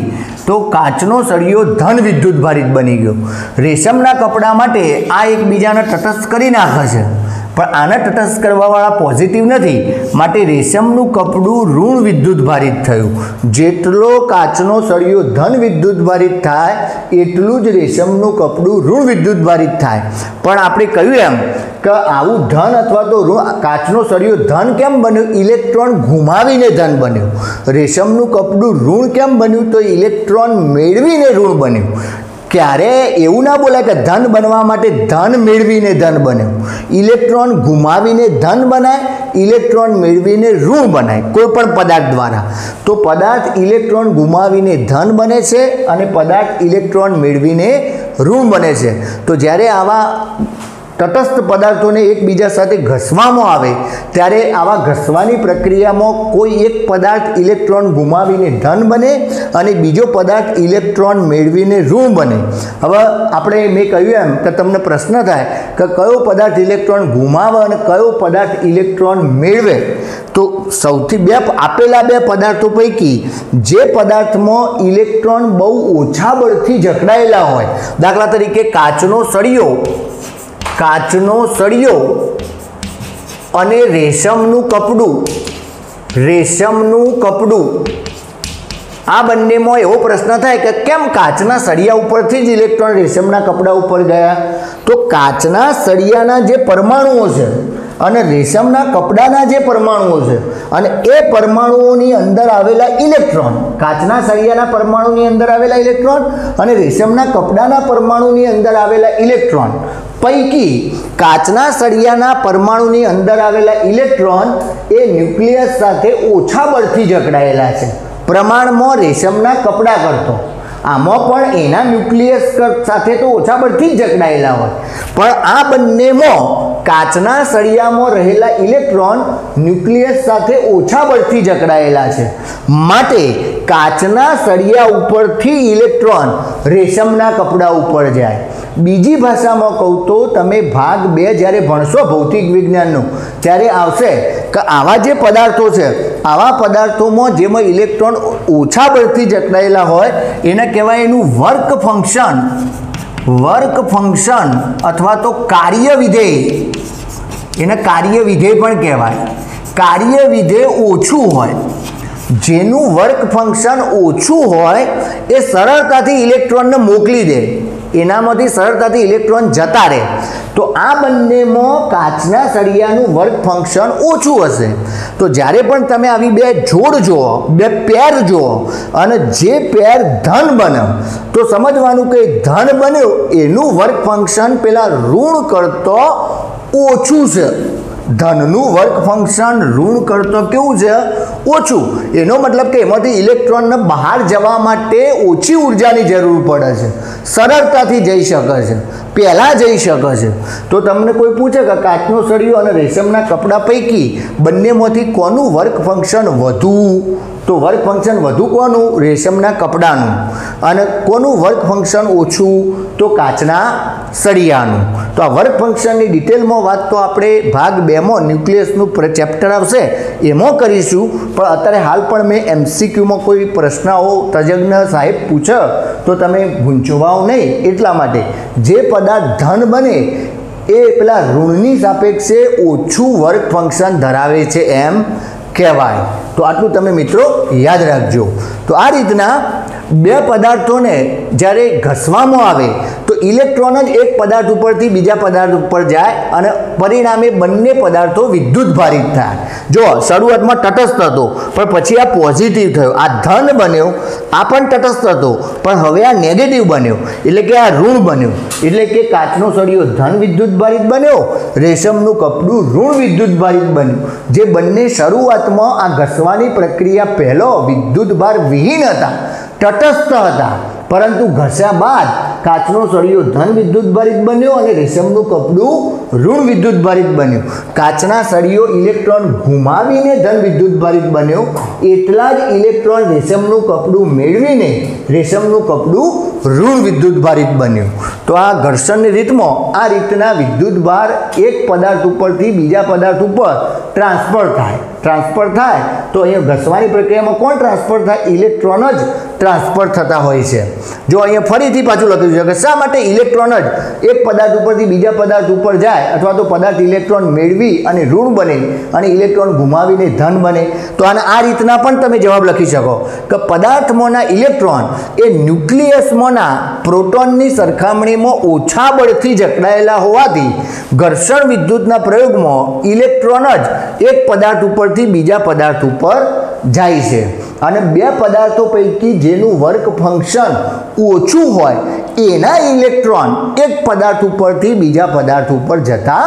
તો કાચનો સળિયો ધન વિદ્યુતભારિત બની ગયો. રેશમના કપડા માટે આ એકબીજાને તટસ્થ કરી નાખે છે, પણ આને તટસ્થ કરવાવાળા પોઝિટિવ નથી, માટે રેશમનું કપડું ઋણ વિદ્યુતભારિત થયું. જેટલો કાચનો સળિયો ધન વિદ્યુતભારિત થાય એટલું જ રેશમનું કપડું ઋણ વિદ્યુતભારિત થાય. પણ આપણે કહ્યું એમ કે આવું ધન અથવા તો કાચનો સળિયો ધન કેમ બન્યું? ઇલેક્ટ્રોન ગુમાવીને ધન બન્યું. રેશમનું કપડું ઋણ કેમ બન્યું? તો ઇલેક્ટ્રોન મેળવીને ઋણ બન્યું. ક્યારે એવું ના બોલાય કે ધન બનવા માટે ધન મેળવીને ધન બન્યું. ઇલેક્ટ્રોન ગુમાવીને ધન બનાય, ઇલેક્ટ્રોન મેળવીને ઋણ બનાય કોઈ પણ પદાર્થ દ્વારા. તો પદાર્થ ઇલેક્ટ્રોન ગુમાવીને ધન બને છે અને પદાર્થ ઇલેક્ટ્રોન મેળવીને ઋણ બને છે. તો જ્યારે આવા તટસ્થ પદાર્થોને એકબીજા સાથે ઘસવામાં આવે ત્યારે આવા ઘસવાની પ્રક્રિયામાં કોઈ એક પદાર્થ ઇલેક્ટ્રોન ગુમાવીને ધન બને અને બીજો પદાર્થ ઇલેક્ટ્રોન મેળવીને ઋણ બને. હવે આપણે મેં કહ્યું એમ કે તમને પ્રશ્ન થાય કે કયો પદાર્થ ઇલેક્ટ્રોન ગુમાવે અને કયો પદાર્થ ઇલેક્ટ્રોન મેળવે. તો સૌથી આપેલા બે પદાર્થો પૈકી જે પદાર્થમાં ઇલેક્ટ્રોન બહુ ઓછા બળથી જકડાયેલા હોય, દાખલા તરીકે કાચનો સળિયો અને રેશમનું કપડું આ બંનેમાં એવો પ્રશ્ન થાય કે કેમ કાચના સળિયા ઉપરથી જ ઇલેક્ટ્રોન રેશમના કપડા ઉપર ગયા? તો કાચના સળિયાના જે પરમાણુઓ છે અને રેશમના કપડાના જે પરમાણુઓ છે અને એ પરમાણુઓની અંદર આવેલા ઇલેક્ટ્રોન, કાચના સળિયાના પરમાણુની અંદર આવેલા ઇલેક્ટ્રોન અને રેશમના કપડાના પરમાણુની અંદર આવેલા ઇલેક્ટ્રોન પૈકી કાચના સળિયાના પરમાણુની અંદર આવેલા ઇલેક્ટ્રોન એ ન્યુક્લિયસ સાથે ઓછા બળથી જકડાયેલા છે પ્રમાણમાં રેશમના કપડા કરતો. આમાં પણ એના ન્યુક્લિયસ સાથે તો ઓછા બળથી જ જકડાયેલા હોય, પણ આ બંનેમાં કાચના સળિયામાં રહેલા ઇલેક્ટ્રોન ન્યુક્લિયસ સાથે ઓછા બળથી જકડાયેલા છે, માટે કાચના સળિયા ઉપરથી ઇલેક્ટ્રોન રેશમના કપડા ઉપર જાય. બીજી ભાષામાં કહું તો તમે ભાગ 2 જ્યારે ભણશો ભૌતિક વિજ્ઞાનનું ત્યારે આવશે કે આવા જે પદાર્થો છે, આવા પદાર્થોમાં જેમાં ઇલેક્ટ્રોન ઓછા બળથી જકડાયેલા હોય એને કહેવાય એનું વર્ક ફંક્શન અથવા તો કાર્ય વિધેય. એને કાર્ય વિધેય પણ કહેવાય. કાર્ય વિધેય ઓછું હોય, જેનું વર્ક ફંક્શન ઓછું હોય એ સરળતાથી ઇલેક્ટ્રોનને મોકલી દે, એનામાંથી સરળતાથી ઇલેક્ટ્રોન જતા રહે. તો આ બંનેમાં કાચના સળિયાનું વર્ક ફંક્શન ઓછું હશે. તો જ્યારે પણ તમે આવી બે જોડ જુઓ, બે પેર જુઓ અને જે પેર ધન બને તો સમજવાનું કે ધન બન્યું એનું વર્ક ફંક્શન પેલા ઋણ કરતો ઓછું છે. ધનનું વર્ક ફંક્શન ઋણ કરતો કેવું છે? ઓછું. એનો મતલબ કે એમાંથી ઇલેક્ટ્રોનને બહાર જવા માટે ઓછી ઉર્જાની જરૂર પડે છે, સરળતાથી જઈ શકે છે, પહેલાં જઈ શકે છે. તો તમને કોઈ પૂછે કે કાચનો સળિયો અને રેશમના કપડા પૈકી બંનેમાંથી કોનું વર્ક ફંક્શન વધુ? તો વર્ક ફંક્શન વધુ કોનું? રેશમના કપડાનું. અને કોનું વર્ક ફંક્શન ઓછું? તો કાચના સળિયાનું. તો આ વર્ક ફંક્શનની ડિટેલમાં વાત તો આપણે ભાગ 2માં ન્યુક્લિયસનું ચેપ્ટર આવશે એમાં કરીશું, પણ અત્યારે હાલ પણ મેં MCQમાં કોઈ પ્રશ્નો તજજ્ઞ સાહેબ પૂછે તો તમે ગૂંચવાઓ નહીં. એટલા માટે જે પદાર્થ ધન બને એ પેલા ઋણની સાપેક્ષે ઓછું વર્ક ફંક્શન ધરાવે છે એમ કહેવાય. તો આટલું તમે મિત્રો યાદ રાખજો. તો આ રીતના બે પદાર્થોને જ્યારે ઘસવામાં આવે તો ઇલેક્ટ્રોન જ એક પદાર્થ ઉપરથી બીજા પદાર્થ ઉપર જાય અને પરિણામે બંને પદાર્થો વિદ્યુતભારિત થાય. જો શરૂઆતમાં તટસ્થ હતો પણ પછી આ પોઝિટિવ થયો, આ ધન બન્યો, આ પણ તટસ્થ હતો પણ હવે આ નેગેટિવ બન્યો, એટલે કે આ ઋણ બન્યો. એટલે કે કાચનો સળિયો ધન વિદ્યુતભારિત બન્યો, રેશમનું કપડું ઋણ વિદ્યુતભારિત બન્યું. જે બંને શરૂઆતમાં આ ઘસવાની પ્રક્રિયા પહેલો વિદ્યુતભાર વિહીન હતા, તટસ્થ હતા, પરંતુ ઘસ્યા બાદ કાચનો સળિયો ધન વિદ્યુતભારિત બન્યો અને રેશમનું કપડું ઋણ વિદ્યુતભારિત બન્યું. કાચના સળિયો ઇલેક્ટ્રોન ગુમાવીને ધન વિદ્યુતભારિત બન્યો, એટલા જ ઇલેક્ટ્રોન રેશમનું કપડું મેળવીને રેશમનું કપડું ઋણ વિદ્યુતભારિત બન્યું. તો આ ઘર્ષણની રીતમાં આ રીતના વિદ્યુતભાર એક પદાર્થ ઉપરથી બીજા પદાર્થ ઉપર ટ્રાન્સફર થાય તો અહીંયા ઘસવાની પ્રક્રિયામાં કોણ ટ્રાન્સફર થાય? ઇલેક્ટ્રોન જ ટ્રાન્સફર થતા હોય છે। જો અહીંયા ફરીથી પાછું લખ્યું છે કે શા માટે ઇલેક્ટ્રોન જ એક પદાર્થ ઉપરથી બીજા પદાર્થ ઉપર જાય અથવા તો પદાર્થ ઇલેક્ટ્રોન મેળવી અને ઋણ બને અને ઇલેક્ટ્રોન ગુમાવીને ધન બને। તો આના આ રીતના પણ તમે જવાબ લખી શકો કે પદાર્થમાંના ઇલેક્ટ્રોન એ ન્યુક્લિયસમાંના પ્રોટોનની સરખામણીમાં ઓછા બળથી જકડાયેલા હોવાથી ઘર્ષણ વિદ્યુતના પ્રયોગમાં ઇલેક્ટ્રોન જ એક પદાર્થ ઉપરથી બીજા પદાર્થ ઉપર જાય છે અને બે પદાર્થો પૈકી જેનું વર્ક ફંક્શન ઓછું હોય એના ઇલેક્ટ્રોન એક પદાર્થ ઉપરથી બીજા પદાર્થ ઉપર જતા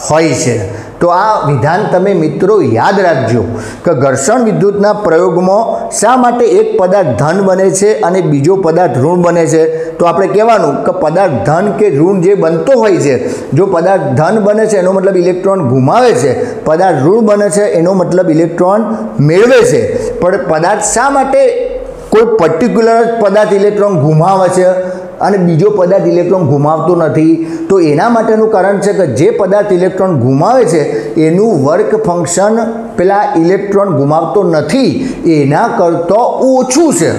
હોય છે। તો આ વિધાન તમે મિત્રો યાદ રાખજો કે ઘર્ષણ વિદ્યુતના પ્રયોગમાં શા માટે એક પદાર્થ ધન બને છે અને બીજો પદાર્થ ઋણ બને છે। તો આપણે કહેવાનું કે પદાર્થ ધન કે ઋણ જે બનતો હોય છે, જો પદાર્થ ધન બને છે એનો મતલબ ઇલેક્ટ્રોન ગુમાવે છે, પદાર્થ ઋણ બને છે એનો મતલબ ઇલેક્ટ્રોન મેળવે છે। પણ પદાર્થ શા માટે કોઈ પર્ટિક્યુલર પદાર્થ ઇલેક્ટ્રોન ગુમાવે છે અને બીજો પદાર્થ ઇલેક્ટ્રોન ગુમાવતો નથી? તો એના માટેનું કારણ છે કે જે પદાર્થ ઇલેક્ટ્રોન ગુમાવે છે એનું વર્ક ફંક્શન પેલા ઇલેક્ટ્રોન ગુમાવતો નથી એના કરતાં ઓછું છે।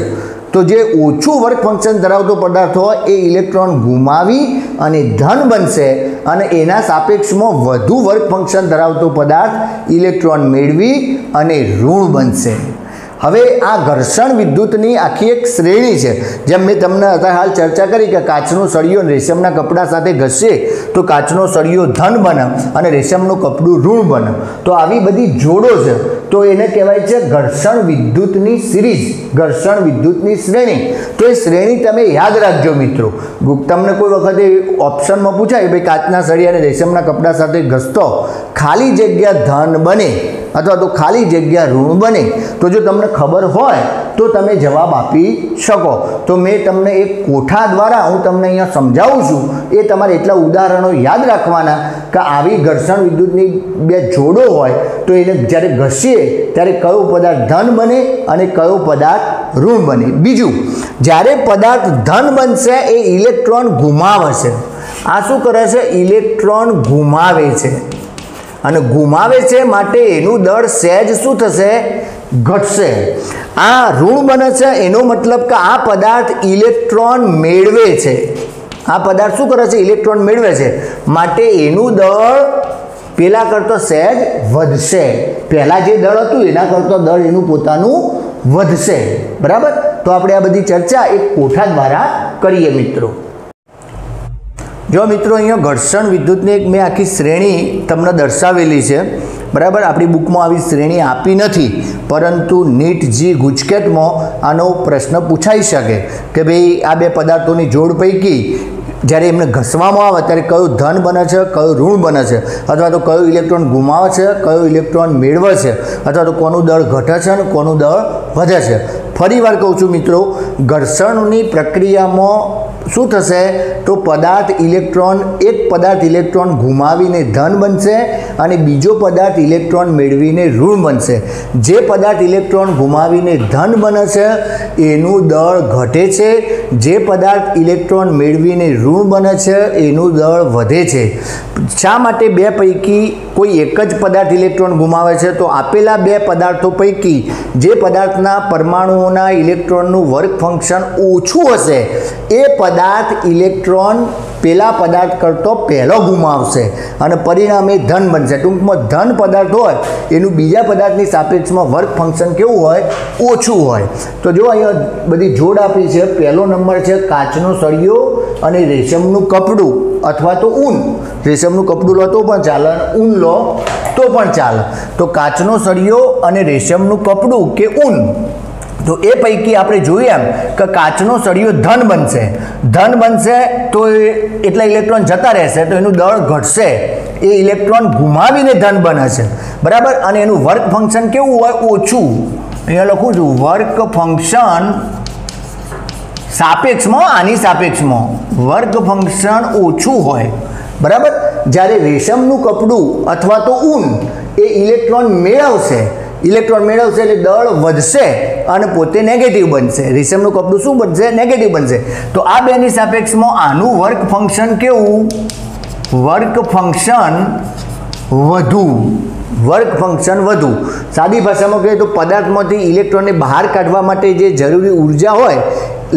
તો જે ઓછું વર્ક ફંક્શન ધરાવતો પદાર્થ હોય એ ઇલેક્ટ્રોન ગુમાવી અને ધન બનશે અને એના સાપેક્ષમાં વધુ વર્ક ફંક્શન ધરાવતો પદાર્થ ઇલેક્ટ્રોન મેળવી અને ઋણ બનશે। હવે આ ઘર્ષણ વિદ્યુતની આખી એક શ્રેણી છે। જેમ મેં તમને અત્યારે હાલ ચર્ચા કરી કે કાચનો સળિયો રેશમના કપડા સાથે ઘસે તો કાચનો સળિયો ધન બને અને રેશમનું કપડું ઋણ બને। તો આવી બધી જોડો છે, તો એને કહેવાય છે ઘર્ષણ વિદ્યુતની સિરીઝ, ઘર્ષણ વિદ્યુતની શ્રેણી। તો એ શ્રેણી તમે યાદ રાખજો મિત્રો। તમને કોઈ વખતે ઓપ્શનમાં પૂછાય ભાઈ કાચના સળિયાને રેશમના કપડા સાથે ઘસતો ખાલી જગ્યા ધન બને અથવા તો ખાલી જગ્યા ઋણ બને, તો જો તમને ખબર હોય તો તમે જવાબ આપી શકો। તો મેં તમને એક કોઠા દ્વારા હું તમને અહીંયા સમજાવું છું, એ તમારે એટલા ઉદાહરણો યાદ રાખવાના કે આવી ઘર્ષણ વિદ્યુતની બે જોડો હોય તો એને જ્યારે ઘસીએ ત્યારે કયો પદાર્થ ધન બને અને કયો પદાર્થ ઋણ બને। બીજું, જ્યારે પદાર્થ ધન બનશે એ ઇલેક્ટ્રોન ગુમાવે છે। આ શું કરે છે? ઇલેક્ટ્રોન ગુમાવે છે અને ગુમાવે છે માટે એનું દળ સહેજ શું થશે? ઘટશે। આ ઋણ બને છે એનો મતલબ કે આ પદાર્થ ઇલેક્ટ્રોન મેળવે છે। આ પદાર્થ શું કરે છે? ઇલેક્ટ્રોન મેળવે છે માટે એનું દળ પેલા કરતો સહેજ વધશે। પહેલા જે દળ હતું એના કરતો દળ એનું પોતાનું વધશે। બરાબર? તો આપણે આ બધી ચર્ચા એક કોઠા દ્વારા કરીએ મિત્રો। જો મિત્રો અહીંયા ઘર્ષણ વિદ્યુતની એક મેં આખી શ્રેણી તમને દર્શાવેલી છે। બરાબર? આપણી બુકમાં આવી શ્રેણી આપી નથી, પરંતુ નીટ જી ગુજકેટમાં આનો પ્રશ્ન પૂછાઈ શકે કે ભાઈ આ બે પદાર્થોની જોડ પૈકી જ્યારે એમને ઘસવામાં આવે ત્યારે કયું ધન બને છે, કયું ઋણ બને છે, અથવા તો કયું ઇલેક્ટ્રોન ગુમાવે છે, કયું ઇલેક્ટ્રોન મેળવે છે, અથવા તો કોનું દળ ઘટે છે અને કોનું દળ વધે છે। ફરી વાર કહું છું મિત્રો, ઘર્ષણની પ્રક્રિયામાં શું થશે? તો પદાર્થ ઇલેક્ટ્રોન એક પદાર્થ ઇલેક્ટ્રોન ગુમાવીને ધન બનશે અને બીજો પદાર્થ ઇલેક્ટ્રોન મેળવીને ઋણ બનશે। જે પદાર્થ ઇલેક્ટ્રોન ગુમાવીને ધન બને છે એનું દળ ઘટે છે, જે પદાર્થ ઇલેક્ટ્રોન મેળવીને ઋણ બને છે એનું દળ વધે છે। શા માટે બે પૈકી કોઈ એક જ પદાર્થ ઇલેક્ટ્રોન ગુમાવે છે? તો આપેલા બે પદાર્થો પૈકી જે પદાર્થના પરમાણુઓના ઇલેક્ટ્રોનનું વર્ક ફંક્શન ઓછું હશે એ પદાર્થ ઇલેક્ટ્રોન પેલા પદાર્થ કરતો પહેલો ગુમાવશે અને પરિણામે ધન બનશે। ટૂંકમાં ધન પદાર્થ હોય એનું બીજા પદાર્થની સાપેક્ષમાં વર્ક ફંક્શન કેવું હોય? ઓછું હોય। તો જો અહીંયા બધી જોડ આપી છે। પહેલો નંબર છે કાચનો સળિયો અને રેશમનું કપડું અથવા તો ઊન। રેશમનું કપડું લો તો પણ ચાલે, ઊન લો તો પણ ચાલે। તો કાચનો સળિયો અને રેશમનું કપડું કે ઊન, તો એ પૈકી આપણે જોઈએ એમ કે કાચનો સળિયો ધન બનશે। ધન બનશે તો એટલા ઇલેક્ટ્રોન જતા રહેશે તો એનું દળ ઘટશે, એ ઇલેક્ટ્રોન ગુમાવીને ધન બને છે। બરાબર? અને એનું વર્ક ફંક્શન કેવું હોય? ઓછું। અહીંયા લખું છું વર્ક ફંક્શન સાપેક્ષમાં, આની સાપેક્ષમાં વર્ક ફંક્શન ઓછું હોય। બરાબર? જ્યારે રેશમનું કપડું અથવા તો ઊન એ ઇલેક્ટ્રોન મેળવશે એટલે દળ વધશે અને પોતે નેગેટિવ બનશે। રેશમનું કપડું શું બનશે? નેગેટિવ બનશે। તો આ બેની સાપેક્ષમાં આનું વર્ક ફંક્શન કેવું? વર્ક વધુ, વર્ક ફંક્શન વધુ. સાદી ભાષામાં કહીએ તો પદાર્થમાંથી ઇલેક્ટ્રોનને બહાર કાઢવા માટે જે જરૂરી ઉર્જા હોય,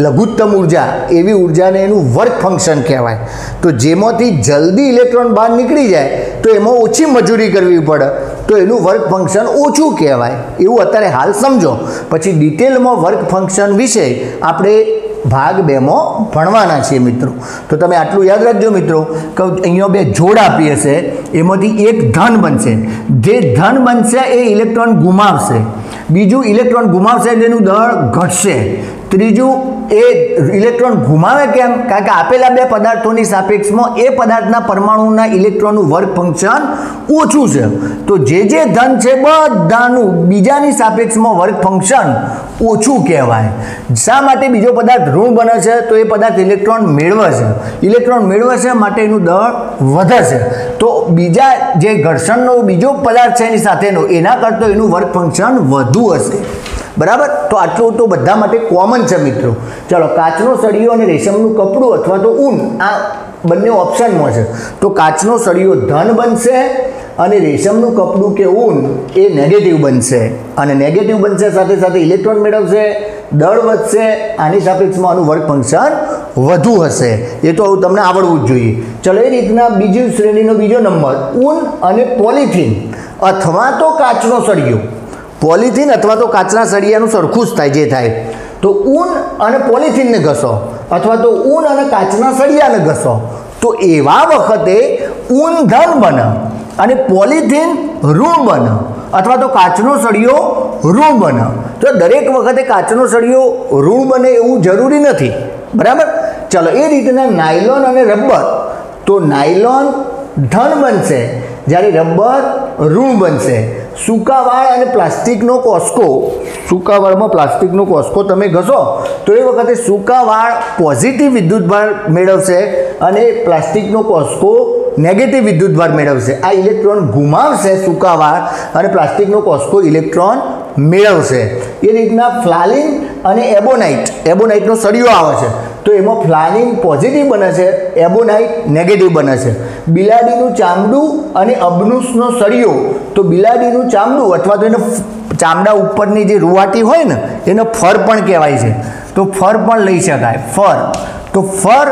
લઘુત્તમ ઉર્જા, એવી ઉર્જાને એનું વર્ક ફંક્શન કહેવાય. તો જેમાંથી જલ્દી ઇલેક્ટ્રોન બહાર નીકળી જાય તો એમાં ઓછી મજૂરી કરવી પડે, તો એનું વર્ક ફંક્શન ઓછું કહેવાય. એવું અત્યારે હાલ સમજો. પછી ડિટેલમાં વર્ક ફંક્શન વિશે આપણે ભાગ 2 માં ભણવાના છીએ મિત્રો. તો તમે આટલું યાદ રાખજો મિત્રો કે અહીંયા 2 જોડ આપી હશે, એમાંથી એક ધન બનશે. જે ધન બનશે એ ઇલેક્ટ્રોન ગુમાવશે, બીજું ઇલેક્ટ્રોન ગુમાવશે એટલે એનું દળ ઘટશે, ત્રીજું એ ઇલેક્ટ્રોન ગુમાવે કેમ? કારણ કે આપેલા 2 પદાર્થોની સાપેક્ષમાં એ પદાર્થના પરમાણુના ઇલેક્ટ્રોનનું વર્ક ફંક્શન ઓછું છે. તો જે ધન છે બધાનું બીજાની સાપેક્ષમાં વર્ક ફંક્શન ઓછું કહેવાય. શા માટે બીજો પદાર્થ ઋણ બને છે? તો એ પદાર્થ ઇલેક્ટ્રોન મેળવે છે, ઇલેક્ટ્રોન મેળવે છે માટે એનું દળ વધે છે. તો બીજા જે ઘર્ષણનો બીજો પદાર્થ છે એની સાથેનો, એના કરતાં એનું વર્ક ફંક્શન વધુ હશે. બરાબર? તો આટલું તો બધા માટે કોમન છે મિત્રો. ચાલો, કાચનો સળિયો અને રેશમનું કપડું અથવા તો ઊન, આ બંને ઓપ્શનમાં છે. તો કાચનો સળિયો ધન બનશે અને રેશમનું કપડું કે ઊન એ નેગેટિવ બનશે. અને નેગેટિવ બનશે સાથે સાથે ઇલેક્ટ્રોન મેળવશે, દળ વધશે, આની સાપેક્ષમાં આનું વર્ક ફંક્શન વધુ હશે. એ તો તમને આવડવું જ જોઈએ. ચલો, એ રીતના બીજી શ્રેણીનો બીજો નંબર, ઊન અને પોલિથીન અથવા તો કાચનો સળિયો. પોલિથીન અથવા તો કાચના સળિયાનું સરખું જ થાય જે થાય. તો ઊન અને પોલિથીનને ઘસો અથવા તો ઊન અને કાચના સળિયાને ઘસો, તો એવા વખતે ઊન ધન બને અને પોલિથીન ઋણ બને, અથવા તો કાચનો સળિયો ઋણ બને. તો દરેક વખતે કાચનો સળિયો ઋણ બને એવું જરૂરી નથી. બરાબર? ચલો, એ રીતના નાયલોન અને રબર. તો નાયલોન ધન બનશે જ્યારે રબર ઋણ બનશે. સૂકાવાળ અને પ્લાસ્ટિકનો કોસ્કો, સૂકાવાળમાં પ્લાસ્ટિકનો કોસ્કો તમે ઘસો તો એ વખતે સૂકાવાળ પોઝિટિવ વિદ્યુતભાર મેળવશે અને પ્લાસ્ટિકનો કોસ્કો નેગેટિવ વિદ્યુતભાર મેળવશે. આ ઇલેક્ટ્રોન ગુમાવશે સૂકાવાળ અને પ્લાસ્ટિકનો કોસ્કો ઇલેક્ટ્રોન મેળવશે. એ રીતના ફ્લાલિન અને એબોનાઇટ, એબોનાઇટનો સળિયો આવે છે તો એમાં ફ્લાલિન પોઝિટિવ બને છે, એબોનાઇટ નેગેટિવ બને છે. બિલાડીનું ચામડું અને અબનુસનો સળિયો, તો બિલાડીનું ચામડું અથવા તો એને ચામડા ઉપરની જે રૂવાટી હોય ને એને ફર પણ કહેવાય છે. તો ફર પણ લઈ શકાય, ફર. તો ફર,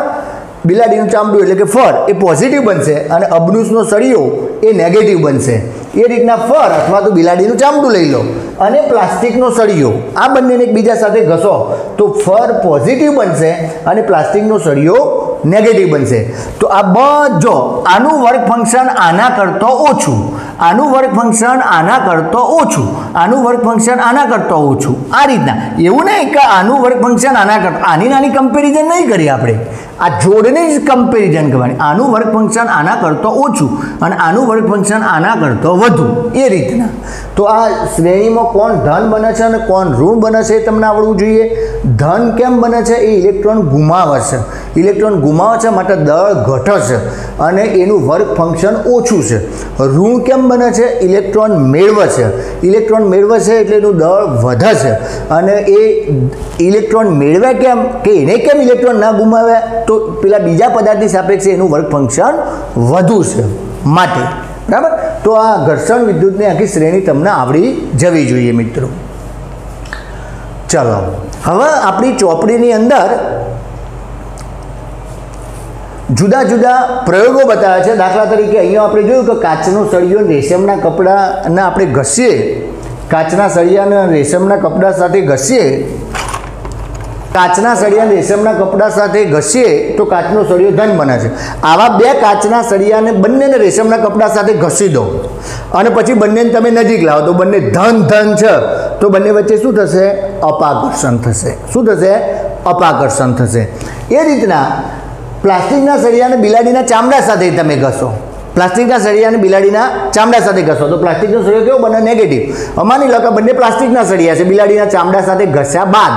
બિલાડીનું ચામડું એટલે કે ફર એ પોઝિટિવ બનશે અને અબનુસનો સળિયો એ નેગેટિવ બનશે. એ રીતના ફર અથવા તો બિલાડીનું ચામડું લઈ લો અને પ્લાસ્ટિકનો સળિયો, આ બંનેને એકબીજા સાથે ઘસો તો ફર પોઝિટિવ બનશે અને પ્લાસ્ટિકનો સળિયો નેગેટિવ બનશે. તો આ બધો, આનું વર્ક ફંક્શન આના કરતો ઓછું, આનું વર્ક ફંક્શન આના કરતો ઓછું, આનું વર્ક ફંક્શન આના કરતો ઓછું. આ રીતના. એવું નહીં કે આનું વર્ક ફંક્શન આના કરતા, આની નાની કમ્પેરિઝન નહીં કરીએ આપણે, આ જોડની જ કમ્પેરિઝન કરવાની. આનું વર્ક ફંક્શન આના કરતો ઓછું અને આનું વર્ક ફંક્શન આના કરતો વધુ, એ રીતના. તો આ શ્રેણીમાં કોણ ધન બને છે અને કોણ ઋણ બને છે એ તમને આવડવું જોઈએ. ધન કેમ બને છે? એ ઇલેક્ટ્રોન ગુમાવે છે, ઇલેક્ટ્રોન ગુમાવે છે માટે દળ ઘટે છે અને એનું વર્ક ફંક્શન ઓછું છે. ઋણ કેમ બને છે? ઇલેક્ટ્રોન મેળવે છે, ઇલેક્ટ્રોન મેળવે છે એટલે એનું દળ વધે છે. અને એ ઇલેક્ટ્રોન મેળવે કેમ? કે એને કેમ ઇલેક્ટ્રોન ના ગુમાવે? તો પેલા બીજા પદાર્થની સાપેક્ષે એનું વર્ક ફંક્શન વધુ છે માટે. બરાબર? તો આ ઘર્ષણ વિદ્યુતની આખી શ્રેણી તમને આવડી જવી જોઈએ મિત્રો. ચલો, હવે આપણી ચોપડીની અંદર જુદા જુદા પ્રયોગો બતાવ્યા છે. દાખલા તરીકે અહીંયા આપણે જોયું કે કાચનો સળિયો રેશમના કપડાને આપણે ઘસીએ, કાચના સળિયાને રેશમના કપડા સાથે ઘસીએ, કાચના સળિયાને રેશમના કપડા સાથે ઘસીએ તો કાચનો સળિયો ધન બને છે. આવા 2 કાચના સળિયાને બંનેને રેશમના કપડા સાથે ઘસી દો અને પછી બંનેને તમે નજીક લાવો તો બંને ધન ધન છે, તો બંને વચ્ચે શું થશે? અપાકર્ષણ થશે. શું થશે? અપાકર્ષણ થશે. એ રીતના પ્લાસ્ટિકના સળિયાને બિલાડીના ચામડા સાથે તમે ઘસો, પ્લાસ્ટિકના સળિયાને બિલાડીના ચામડા સાથે ઘસો તો પ્લાસ્ટિકનો સળિયો કેવો બને? નેગેટિવ. માની લો કે બંને પ્લાસ્ટિકના સળિયા છે, બિલાડીના ચામડા સાથે ઘસ્યા બાદ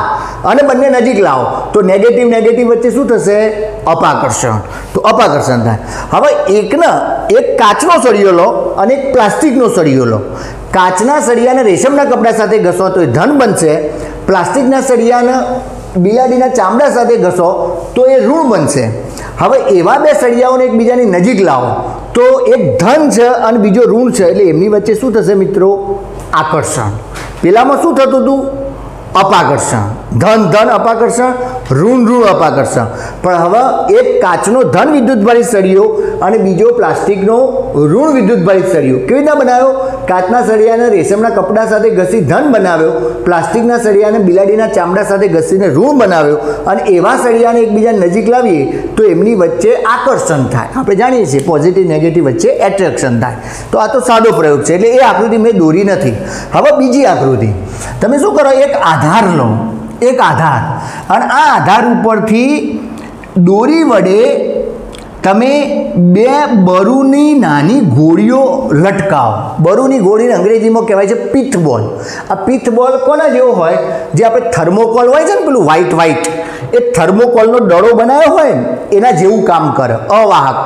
અને બંને નજીક લાવો તો નેગેટિવ નેગેટિવ વચ્ચે શું થશે? અપાકર્ષણ. તો અપાકર્ષણ થાય. હવે એક કાચનો સળિયો લો અને એક પ્લાસ્ટિકનો સળિયો લો. કાચના સળિયાને રેશમના કપડા સાથે ઘસો તો એ ધન બનશે, પ્લાસ્ટિકના સળિયાને બિલાડીના ચામડા સાથે ઘસો તો એ ઋણ બનશે. હવે એવા બે સળિયાઓને એકબીજાની નજીક લાવો તો એક ધન છે અને બીજો ઋણ છે, એટલે એમની વચ્ચે શું થશે મિત્રો? આકર્ષણ. પેલામાં શું થતું હતું? અપાકર્ષણ. ધન ધન અપાકર્ષણ, ઋણ ઋણ અપાકર્ષણ. પણ હવે એક કાચનો ધન વિદ્યુતભારિત સળિયો અને બીજો પ્લાસ્ટિકનો ઋણ વિદ્યુતભારિત સળિયો કેવી રીતના બનાવ્યો? કાચના સળિયાને રેશમના કપડા સાથે ઘસી ધન બનાવ્યો, પ્લાસ્ટિકના સળિયાને બિલાડીના ચામડા સાથે ઘસીને ઋણ બનાવ્યો, અને એવા સળિયાને એકબીજા નજીક લાવીએ તો એમની વચ્ચે આકર્ષણ થાય. આપણે જાણીએ છીએ પોઝિટિવ નેગેટિવ વચ્ચે એટ્રેક્શન થાય. તો આ તો સાદો પ્રયોગ છે, એટલે એ આકૃતિ મેં દોરી નથી. હવે બીજી આકૃતિ તમે શું કરો? એક આધાર લો, એક આધાર, અને આ આધાર ઉપરથી દોરી વડે તમે બે બરુની નાની ગોળીઓ લટકાવો. બરુની ગોળીને અંગ્રેજીમાં કહેવાય છે પિથબોલ. આ પિથબોલ કોના જેવો હોય? જે આપણે થર્મોકોલ હોય છે ને, પેલું વ્હાઈટ વ્હાઈટ, એ થર્મોકોલનો દડો બનાવ્યો હોય ને એના જેવું કામ કરે, અવાહક.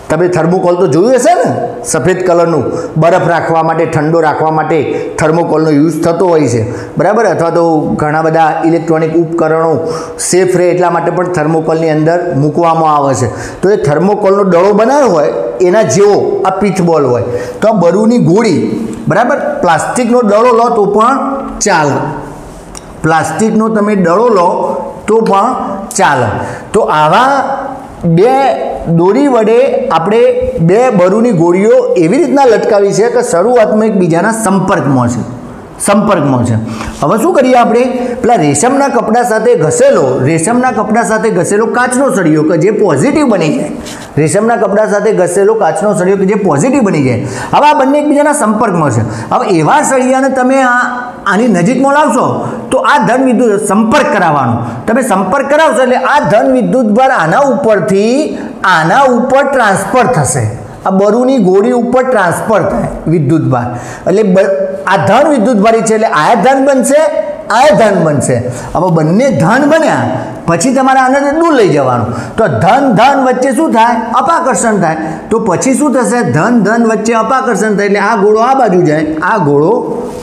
તમે થર્મોકોલ તો જોયું હશે ને, સફેદ કલરનું, બરફ રાખવા માટે, ઠંડો રાખવા માટે થર્મોકોલનો યુઝ થતો હોય છે, બરાબર. અથવા તો ઘણા બધા ઇલેક્ટ્રોનિક ઉપકરણો સેફ રહે એટલા માટે પણ થર્મોકોલની અંદર મૂકવામાં આવે છે. તો એ થર્મોકોલનો દડો બનાવ્યો હોય એના જેવો આ પિથબોલ હોય. તો આ બરુની ગોળી, બરાબર, પ્લાસ્ટિકનો દડો લો તો પણ ચાલે, પ્લાસ્ટિકનો તમે દડો લો તો પણ ચાલે. તો આવા બે દોરી વડે આપણે બે બરુની ગોળીઓ એવી રીતના લટકાવી છે કે શરૂઆતમાં એકબીજાના સંપર્કમાં છે. હવે શું કરીએ આપણે? પેલા રેશમના કપડા સાથે ઘસેલો કાચનો સળિયો કે જે પોઝિટિવ બની જાય, રેશમના કપડા સાથે ઘસેલો કાચનો સળિયો કે જે પોઝિટિવ બની જાય. હવે આ બંને એકબીજાના સંપર્કમાં છે. હવે એવા સળિયાને તમે આની નજીકમાં લાવશો તો આ ધન વિદ્યુત સંપર્ક કરાવવાનો. તમે સંપર્ક કરાવશો એટલે આ ધન વિદ્યુતભાર આના ઉપરથી આના ઉપર ટ્રાન્સફર થશે. આ બરુની ગોળી ઉપર ટ્રાન્સફર થાય વિદ્યુતભાર, એટલે આ ધન વિદ્યુતભારી છે, એટલે આ ધન બનશે, આ ધન બનશે. હવે બંને ધન બન્યા પછી તમારે આને દૂર લઈ જવાનું. તો ધન ધન વચ્ચે શું થાય? અપાકર્ષણ થાય. તો પછી શું થશે? ધન ધન વચ્ચે અપાકર્ષણ થાય, એટલે આ ગોળો આ બાજુ જાય, આ ગોળો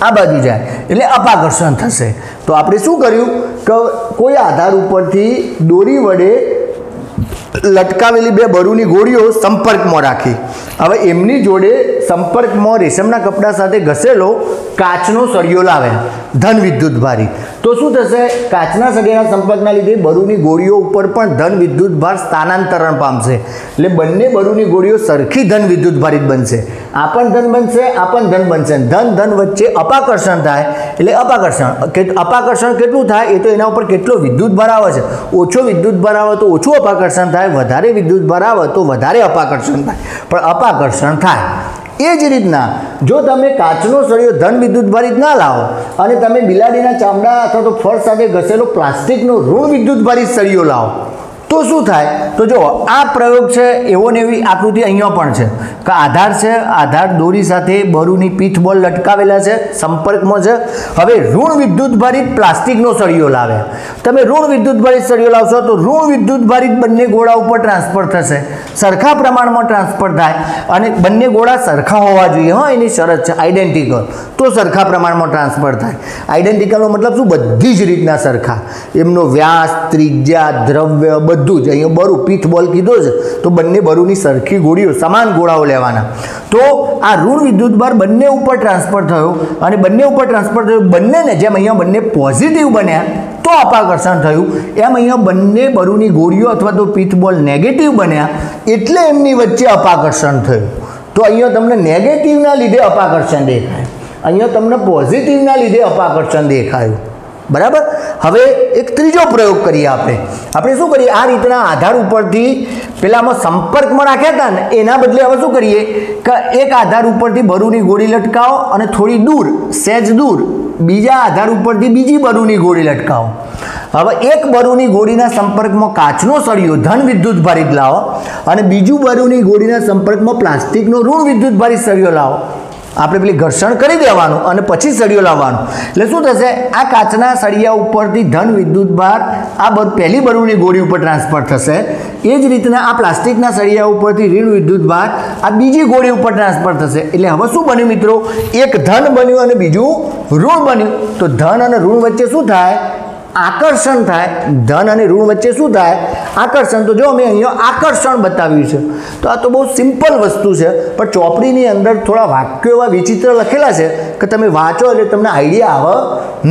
આ બાજુ જાય, એટલે અપાકર્ષણ થશે. તો આપણે શું કર્યું કે કોઈ આધાર ઉપરથી દોરી વડે લટકાવેલી બે બરુની ગોળીઓ સંપર્કમાં રાખી. હવે એમની જોડે સંપર્કમાં રેશમના કપડા સાથે ઘસેલો કાચનો સળિયો લાવે, ધન વિદ્યુતભારી. તો શું થશે? કાચના સળિયાના સંપર્કના લીધે બરુની ગોળીઓ ઉપર પણ ધન વિદ્યુતભાર સ્થાનાંતરણ પામશે, એટલે બંને બરુની ગોળીઓ સરખી ધન વિદ્યુતભારિત બનશે. આ પણ ધન બનશે, આ પણ ધન બનશે. ધન ધન વચ્ચે અપાકર્ષણ થાય, એટલે અપાકર્ષણ કેટલું થાય? એ તો એના ઉપર કેટલો વિદ્યુતભાર આવે છે. ઓછો વિદ્યુતભાર આવે તો ઓછું અપાકર્ષણ થાય, વધારે વિદ્યુતભાર આવે તો વધારે અપાકર્ષણ થાય, પણ અપાકર્ષણ થાય. એ જ રીતના જો તમે કાચનો સળિયો ધન વિદ્યુતભારિત ના લાવો અને તમે બિલાડીના ચામડા અથવા તો ફળ સાથે ઘસેલો પ્લાસ્ટિકનો ઋણ વિદ્યુતભારિત સળિયો લાવો તો શું થાય? તો જો આ પ્રયોગ છે એવો ને એવી આકૃતિ અહીંયા પણ છે કે આધાર છે, આધાર દોરી સાથે બરુની પીઠબોલ લટકાવેલા છે, સંપર્કમાં છે. હવે ઋણ વિદ્યુતભારિત પ્લાસ્ટિકનો સળિયો લાવે. તમે ઋણ વિદ્યુતભારિત સળિયો લાવશો તો ઋણ વિદ્યુતભારિત બંને ગોળા ઉપર ટ્રાન્સફર થશે, સરખા પ્રમાણમાં ટ્રાન્સફર થાય, અને બંને ગોળા સરખા હોવા જોઈએ. હા, એની શરત છે આઈડેન્ટિકલ, તો સરખા પ્રમાણમાં ટ્રાન્સફર થાય. આઈડેન્ટિકલનો મતલબ શું? બધી જ રીતના સરખા, એમનો વ્યાસ, ત્રિજ્યા, દ્રવ્ય બધું જ. અહીંયા બરુ પીઠબોલ કીધો છે તો બંને બરુની સરખી ગોળીઓ, સમાન ગોળાઓ લેવાના. તો આ ઋણ વિદ્યુતભાર બંને ઉપર ટ્રાન્સફર થયો, અને બંને ઉપર ટ્રાન્સફર થયું, બંનેને જેમ અહીંયા બંને પોઝિટિવ બન્યા તો અપાકર્ષણ થયું, એમ અહીંયા બંને બરુની ગોળીઓ અથવા તો પીઠબોલ નેગેટિવ બન્યા એટલે એમની વચ્ચે અપાકર્ષણ થયું. તો અહીંયા તમને નેગેટિવના લીધે અપાકર્ષણ દેખાય, અહીંયા તમને પોઝિટિવના લીધે અપાકર્ષણ દેખાયું. બરાબર. હવે એક ત્રીજો પ્રયોગ કરીએ આપણે શું કરીએ? આ રીતના આધાર ઉપરથી પેલામાં સંપર્કમાં રાખ્યા હતા ને એના બદલે હવે શું કરીએ કે એક આધાર ઉપરથી બરુની ગોળી લટકાવો અને થોડી દૂર, સહેજ દૂર બીજા આધાર ઉપરથી બીજી બરુની ગોળી લટકાવો. હવે એક બરુની ગોળીના સંપર્કમાં કાચનો સળિયો ધન વિદ્યુતભારિત લાવો અને બીજું બરુની ગોળીના સંપર્કમાં પ્લાસ્ટિકનો ઋણ વિદ્યુતભારિત સળિયો લાવો. આપણે પેલી ઘર્ષણ કરી દેવાનું અને પછી સળિયો લાવવાનો. એટલે શું થશે? આ કાચના સળિયા ઉપરથી ધન વિદ્યુતભાર આ પહેલી બરુની ગોળી ઉપર ટ્રાન્સફર થશે. એ જ રીતના આ પ્લાસ્ટિકના સળિયા ઉપરથી ઋણ વિદ્યુતભાર આ બીજી ગોળી ઉપર ટ્રાન્સફર થશે. એટલે હવે શું બન્યું મિત્રો? એક ધન બન્યું અને બીજું ઋણ બન્યું. તો ધન અને ઋણ વચ્ચે શું થાય? આકર્ષણ થાય, ધન અને ઋણ વચ્ચે શું થાય? આકર્ષણ. તો જો અમે અહીંયા આકર્ષણ બતાવ્યું છે. તો આ તો બહુ સિમ્પલ વસ્તુ છે, પણ ચોપડીની અંદર થોડા વાક્યો એવા વિચિત્ર લખેલા છે કે તમે વાંચો એટલે તમને આઈડિયા આવે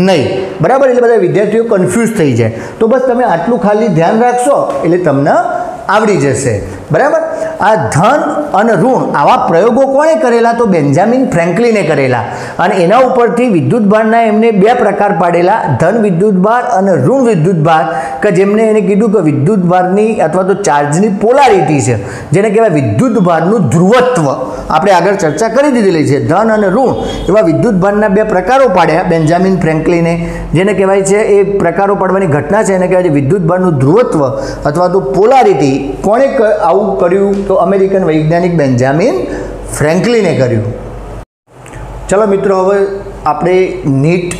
નહીં, બરાબર? એટલે બધા વિદ્યાર્થીઓ કન્ફ્યુઝ થઈ જાય. તો બસ તમે આટલું ખાલી ધ્યાન રાખશો એટલે તમને આવડી જશે, બરાબર? આ ધન અને ઋણ આવા પ્રયોગો કોણે કરેલા? તો બેન્જામિન ફ્રેન્કલિને કરેલા. અને એના ઉપરથી વિદ્યુતભારના એમને બે પ્રકાર પાડેલા, ધન વિદ્યુતભાર અને ઋણ વિદ્યુતભાર, કે જેમને એને કીધું કે વિદ્યુતભારની અથવા તો ચાર્જની પોલારિટી છે, જેને કહેવાય વિદ્યુતભારનું ધ્રુવત્વ. આપણે આગળ ચર્ચા કરી દીધેલી છે. ધન અને ઋણ એવા વિદ્યુતભારના બે પ્રકારો પાડ્યા બેન્જામિન ફ્રેન્કલિને, જેને કહેવાય છે એ પ્રકારો પાડવાની ઘટના છે એને કહેવાય છે વિદ્યુતભારનું ધ્રુવત્વ અથવા તો પોલારિટી. કોણે આવું કર્યું? તો અમેરિકન વૈજ્ઞાનિક બેન્જામિન ફ્રેન્કલિને કર્યું. ચલો મિત્રો, હવે આપણે નીટ,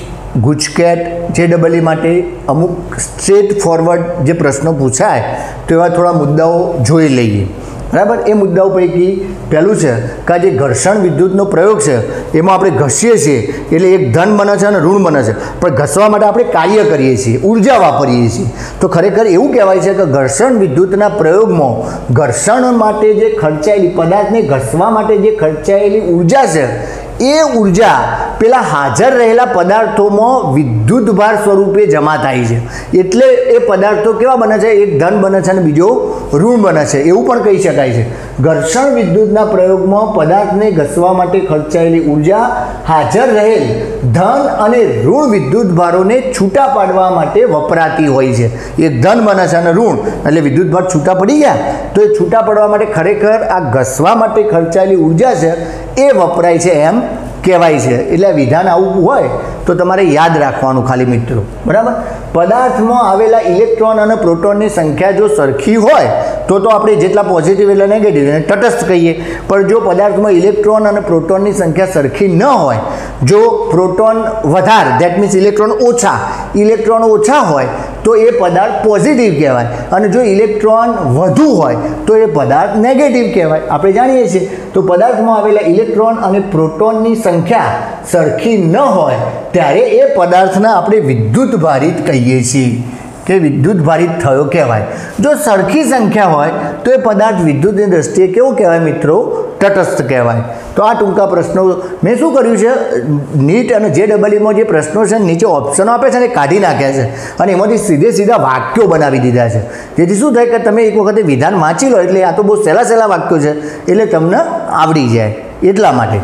ગુજકેટ, JEE માટે અમુક સ્ટ્રેટ ફોરવર્ડ જે પ્રશ્નો પૂછાય તો એવા થોડા મુદ્દાઓ જોઈ લઈએ, બરાબર? એ મુદ્દાઓ પૈકી પહેલું છે કે આ જે ઘર્ષણ વિદ્યુતનો પ્રયોગ છે એમાં આપણે ઘસીએ છીએ એટલે એક ધન બને છે અને ઋણ બને છે, પણ ઘસવા માટે આપણે કાર્ય કરીએ છીએ, ઉર્જા વાપરીએ છીએ. તો ખરેખર એવું કહેવાય છે કે ઘર્ષણ વિદ્યુતના પ્રયોગમાં ઘર્ષણ માટે જે ખર્ચાયેલી, પદાર્થને ઘસવા માટે જે ખર્ચાયેલી ઉર્જા છે એ ઉર્જા પેલા હાજર રહેલા પદાર્થોમાં વિદ્યુતભાર સ્વરૂપે જમા થાય છે. એટલે એ પદાર્થો કેવા બને છે? એક ધન બને છે અને બીજો ઋણ બને છે, એવું પણ કહી શકાય છે. ઘર્ષણ વિદ્યુતના પ્રયોગમાં પદાર્થને ઘસવા માટે ખર્ચાયેલી ઉર્જા હાજર રહેલ ધન અને ઋણ વિદ્યુતભારોને છૂટા પાડવા માટે વપરાતી હોય છે. એક ધન બને છે અને ઋણ એટલે વિદ્યુતભાર છૂટા પડી ગયા, તો એ છૂટા પડવા માટે ખરેખર આ ઘસવા માટે ખર્ચાયેલી ઉર્જા છે એ વપરાય છે એમ કહેવાય છે. એટલે વિધાન આવું હોય તો તમારે યાદ રાખવાનું ખાલી મિત્રો, બરાબર? પદાર્થમાં આવેલા ઇલેક્ટ્રોન અને પ્રોટોનની સંખ્યા જો સરખી હોય તો આપણે જેટલા પોઝિટિવ એટલે નેગેટિવ એને તટસ્થ કહીએ. પણ જો પદાર્થમાં ઇલેક્ટ્રોન અને પ્રોટોનની સંખ્યા સરખી ન હોય, જો પ્રોટોન વધારે, ધેટ મીન્સ ઇલેક્ટ્રોન ઓછા હોય તો એ પદાર્થ પોઝિટિવ કહેવાય, અને જો ઇલેક્ટ્રોન વધુ હોય તો એ પદાર્થ નેગેટિવ કહેવાય. આપણે જાણીએ છીએ. તો પદાર્થમાં આવેલા ઇલેક્ટ્રોન અને પ્રોટોનની સંખ્યા સરખી ન હોય ત્યારે એ પદાર્થને આપણે વિદ્યુતભારિત કહીએ છીએ, કે વિદ્યુતભારિત થયો કહેવાય. જો સરખી સંખ્યા હોય તો એ પદાર્થ વિદ્યુતની દ્રષ્ટિએ કેવો કહેવાય મિત્રો? તટસ્થ કહેવાય. તો આ ટૂંકા પ્રશ્નો મેં શું કર્યું છે, નીટ અને JEEમાં જે પ્રશ્નો છે નીચે ઓપ્શનો આપે છે ને કાઢી નાખ્યા છે અને એમાંથી સીધા વાક્યો બનાવી દીધા છે, જેથી શું થાય કે તમે એક વખતે વિધાન વાંચી લો એટલે આ તો બહુ સહેલા વાક્યો છે એટલે તમને આવડી જાય, એટલા માટે.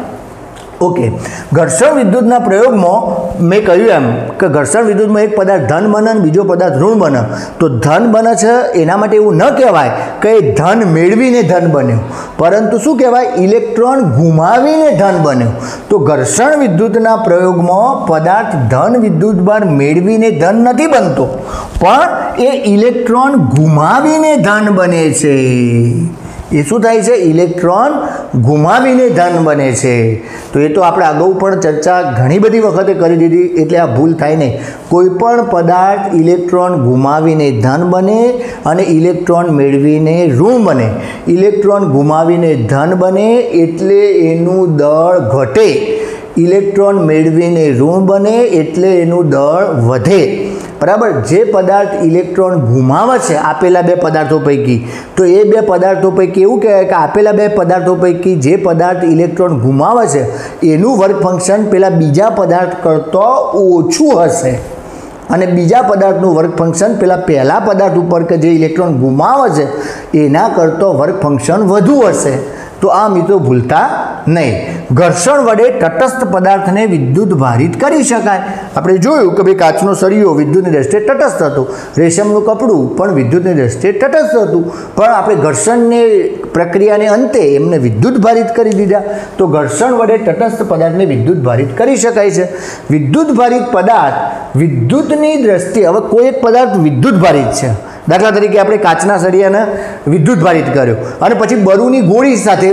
ઓકે, ઘર્ષણ વિદ્યુતના પ્રયોગમાં મેં કહ્યું એમ કે ઘર્ષણ વિદ્યુતમાં એક પદાર્થ ધન બને અને બીજો પદાર્થ ઋણ બને. તો ધન બને છે એના માટે એવું ન કહેવાય કે એ ધન મેળવીને ધન બન્યો, પરંતુ શું કહેવાય? ઇલેક્ટ્રોન ગુમાવીને ધન બન્યો. તો ઘર્ષણ વિદ્યુતના પ્રયોગમાં પદાર્થ ધન વિદ્યુતભાર મેળવીને ધન નથી બનતો, પણ એ ઇલેક્ટ્રોન ગુમાવીને ધન બને છે. એ શું થાય છે? ઇલેક્ટ્રોન ગુમાવીને ધન બને છે. તો એ તો આપણે અગાઉ પણ ચર્ચા ઘણી બધી વખતે કરી દીધી, એટલે આ ભૂલ થાય નહીં. કોઈ પણ પદાર્થ ઇલેક્ટ્રોન ગુમાવીને ધન બને અને ઇલેક્ટ્રોન મેળવીને ઋણ બને. ઇલેક્ટ્રોન ગુમાવીને ધન બને એટલે એનું દળ ઘટે, ઇલેક્ટ્રોન મેળવીને ઋણ બને એટલે એનું દળ વધે, બરાબર? જે પદાર્થ ઇલેક્ટ્રોન ગુમાવે છે આપેલા બે પદાર્થો પૈકી, તો એ બે પદાર્થો પૈકી એવું કહેવાય કે આપેલા બે પદાર્થો પૈકી જે પદાર્થ ઇલેક્ટ્રોન ગુમાવે છે એનું વર્ક ફંક્શન પેલા બીજા પદાર્થ કરતાં ઓછું હશે, અને બીજા પદાર્થનું વર્ક ફંક્શન પહેલા પદાર્થ ઉપર કે જે ઇલેક્ટ્રોન ગુમાવે છે એના કરતાં વર્ક ફંક્શન વધુ હશે. તો આ મિત્રો ભૂલતા નહીં. ઘર્ષણ વડે તટસ્થ પદાર્થને વિદ્યુત ભારિત કરી શકાય. આપણે જોયું કે ભાઈ કાચનો સળિયો વિદ્યુતની દ્રષ્ટિએ તટસ્થ હતો, રેશમનું કપડું પણ વિદ્યુતની દ્રષ્ટિએ તટસ્થ હતું, પણ આપણે ઘર્ષણની પ્રક્રિયાને અંતે એમને વિદ્યુત ભારિત કરી દીધા. તો ઘર્ષણ વડે તટસ્થ પદાર્થને વિદ્યુત ભારિત કરી શકાય છે. વિદ્યુત ભારિત પદાર્થ વિદ્યુતની દ્રષ્ટિએ, હવે કોઈ એક પદાર્થ વિદ્યુત ભારિત છે, દાખલા તરીકે આપણે કાચના સળિયાને વિદ્યુત ભારિત કર્યો અને પછી બરુની ગોળી સાથે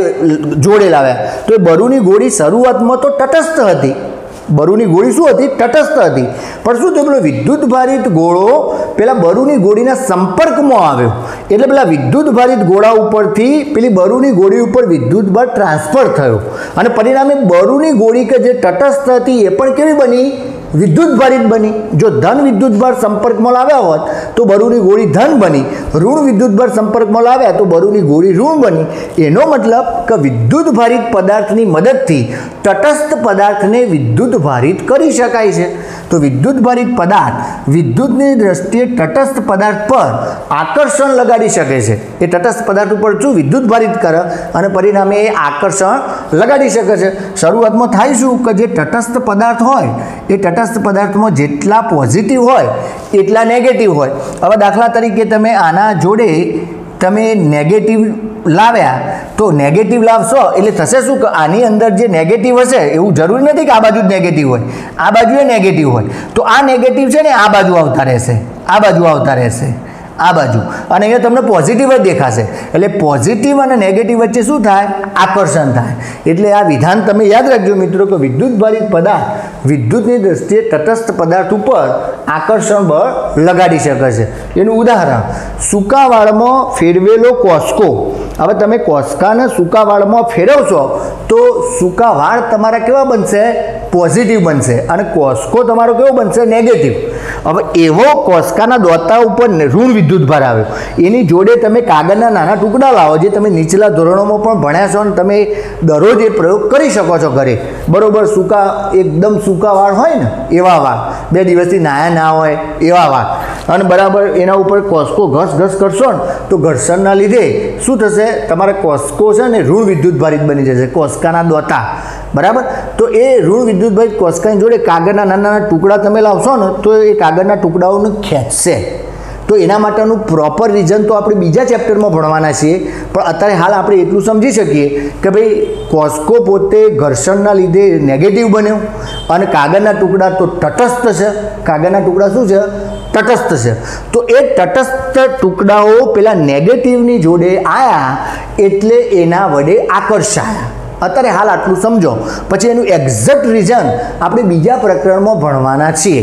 જોડે લાવ્યા, તો એ બરુની ગોળી શરૂઆતમાં તો તટસ્થ હતી. બરુની ગોળી શું હતી? તટસ્થ હતી. પણ શું થયું? પેલો વિદ્યુત ભારિત ગોળો પેલા બરુની ગોળીના સંપર્કમાં આવ્યો, એટલે પેલા વિદ્યુત ભારિત ગોળા ઉપરથી પેલી બરુની ગોળી ઉપર વિદ્યુત ભાર ટ્રાન્સફર થયો અને પરિણામે બરુની ગોળી કે જે તટસ્થ હતી એ પણ કેવી બની? વિદ્યુતભારિત બની. જો ધન વિદ્યુતભાર સંપર્કમાં લાવ્યા હોત તો બરુની ગોળી ધન બની, ઋણ વિદ્યુતભાર સંપર્કમાં લાવ્યા તો બરુની ગોળી ઋણ બની. એનો મતલબ કે વિદ્યુતભારિત પદાર્થની મદદથી તટસ્થ પદાર્થને વિદ્યુતભારિત કરી શકાય છે. તો વિદ્યુતભારિત પદાર્થ વિદ્યુતની દ્રષ્ટિએ તટસ્થ પદાર્થ પર આકર્ષણ લગાડી શકે છે. એ તટસ્થ પદાર્થ ઉપર શું વિદ્યુતભારિત કરે અને પરિણામે એ આકર્ષણ લગાડી શકે છે. શરૂઆતમાં થાય શું કે જે તટસ્થ પદાર્થ હોય એ તટસ્થ પદાર્થમાં જેટલા પોઝિટિવ હોય એટલા નેગેટિવ હોય. હવે દાખલા તરીકે તમે આના જોડે તમે નેગેટિવ લાવ્યા તો નેગેટિવ લાવશો એટલે થશે શું કે આની અંદર જે નેગેટિવ હશે એવું જરૂરી નથી કે આ બાજુ જ નેગેટિવ હોય, આ બાજુ એ નેગેટિવ હોય. તો આ નેગેટિવ છે ને આ બાજુ આવતા રહેશે, આ બાજુ આવતા રહેશે, આ બાજુ, અને અહીંયા તમને પોઝિટિવ જ દેખાશે. એટલે પોઝિટિવ અને નેગેટિવ વચ્ચે શું થાય? આકર્ષણ થાય. એટલે આ વિધાન તમે યાદ રાખજો મિત્રો કે વિદ્યુતભારિત પદાર્થ વિદ્યુતની દ્રષ્ટિએ તટસ્થ પદાર્થ ઉપર આકર્ષણ બળ લગાડી શકે છે. એનું ઉદાહરણ સૂકા વાળમાં ફેરવેલો કોસ્કો. હવે તમે કોસ્કાને સૂકા વાળમાં ફેરવશો તો સૂકા વાળ તમારા કેવા બનશે? પોઝિટિવ બનશે, અને કોસ્કો તમારો કેવો બનશે? નેગેટિવ. હવે એવો કોસ્કાના દોતા ઉપર ઋણ વિદ્યુતભાર આવ્યો, એની જોડે તમે કાગળના નાના ટુકડા લાવો, જે તમે નીચલા ધોરણોમાં પણ ભણ્યા છો અને તમે દરરોજ એ પ્રયોગ કરી શકો છો ઘરે. બરોબર, સૂકા એકદમ સૂકા વાળ હોય ને એવા વાળ, 2 દિવસથી નાયા ના હોય એવા વાળ, અને બરાબર એના ઉપર કોસ્કો ઘસ કરશો ને તો ઘર્ષણના લીધે શું થશે? તમારા કોસ્કો છે ને ઋણ વિદ્યુતભારિત બની જશે, કોસ્કાના દોતા. બરાબર, તો એ ઋણ વિદ્યુતભારિત કોસ્કાની જોડે કાગળના નાના ટુકડા તમે લાવશો ને તો એ કાગળના ટુકડાઓને ખેંચશે. તો એના માટેનું પ્રોપર રીઝન તો આપણે બીજા ચેપ્ટરમાં ભણવાના છીએ, પણ અત્યારે હાલ આપણે એટલું સમજી શકીએ કે ભાઈ કોસ્કો પોતે ઘર્ષણના લીધે નેગેટિવ બન્યો અને કાગળના ટુકડા તો તટસ્થ છે. કાગળના ટુકડા શું છે? તટસ્થ છે. તો એ તટસ્થ ટુકડાઓ પેલા નેગેટિવની જોડે આવ્યા એટલે એના વડે આકર્ષાયા. અત્યારે હાલ આટલું સમજો, પછી એનું એક્ઝેક્ટ રીઝન આપણે બીજા પ્રકરણમાં ભણવાના છીએ.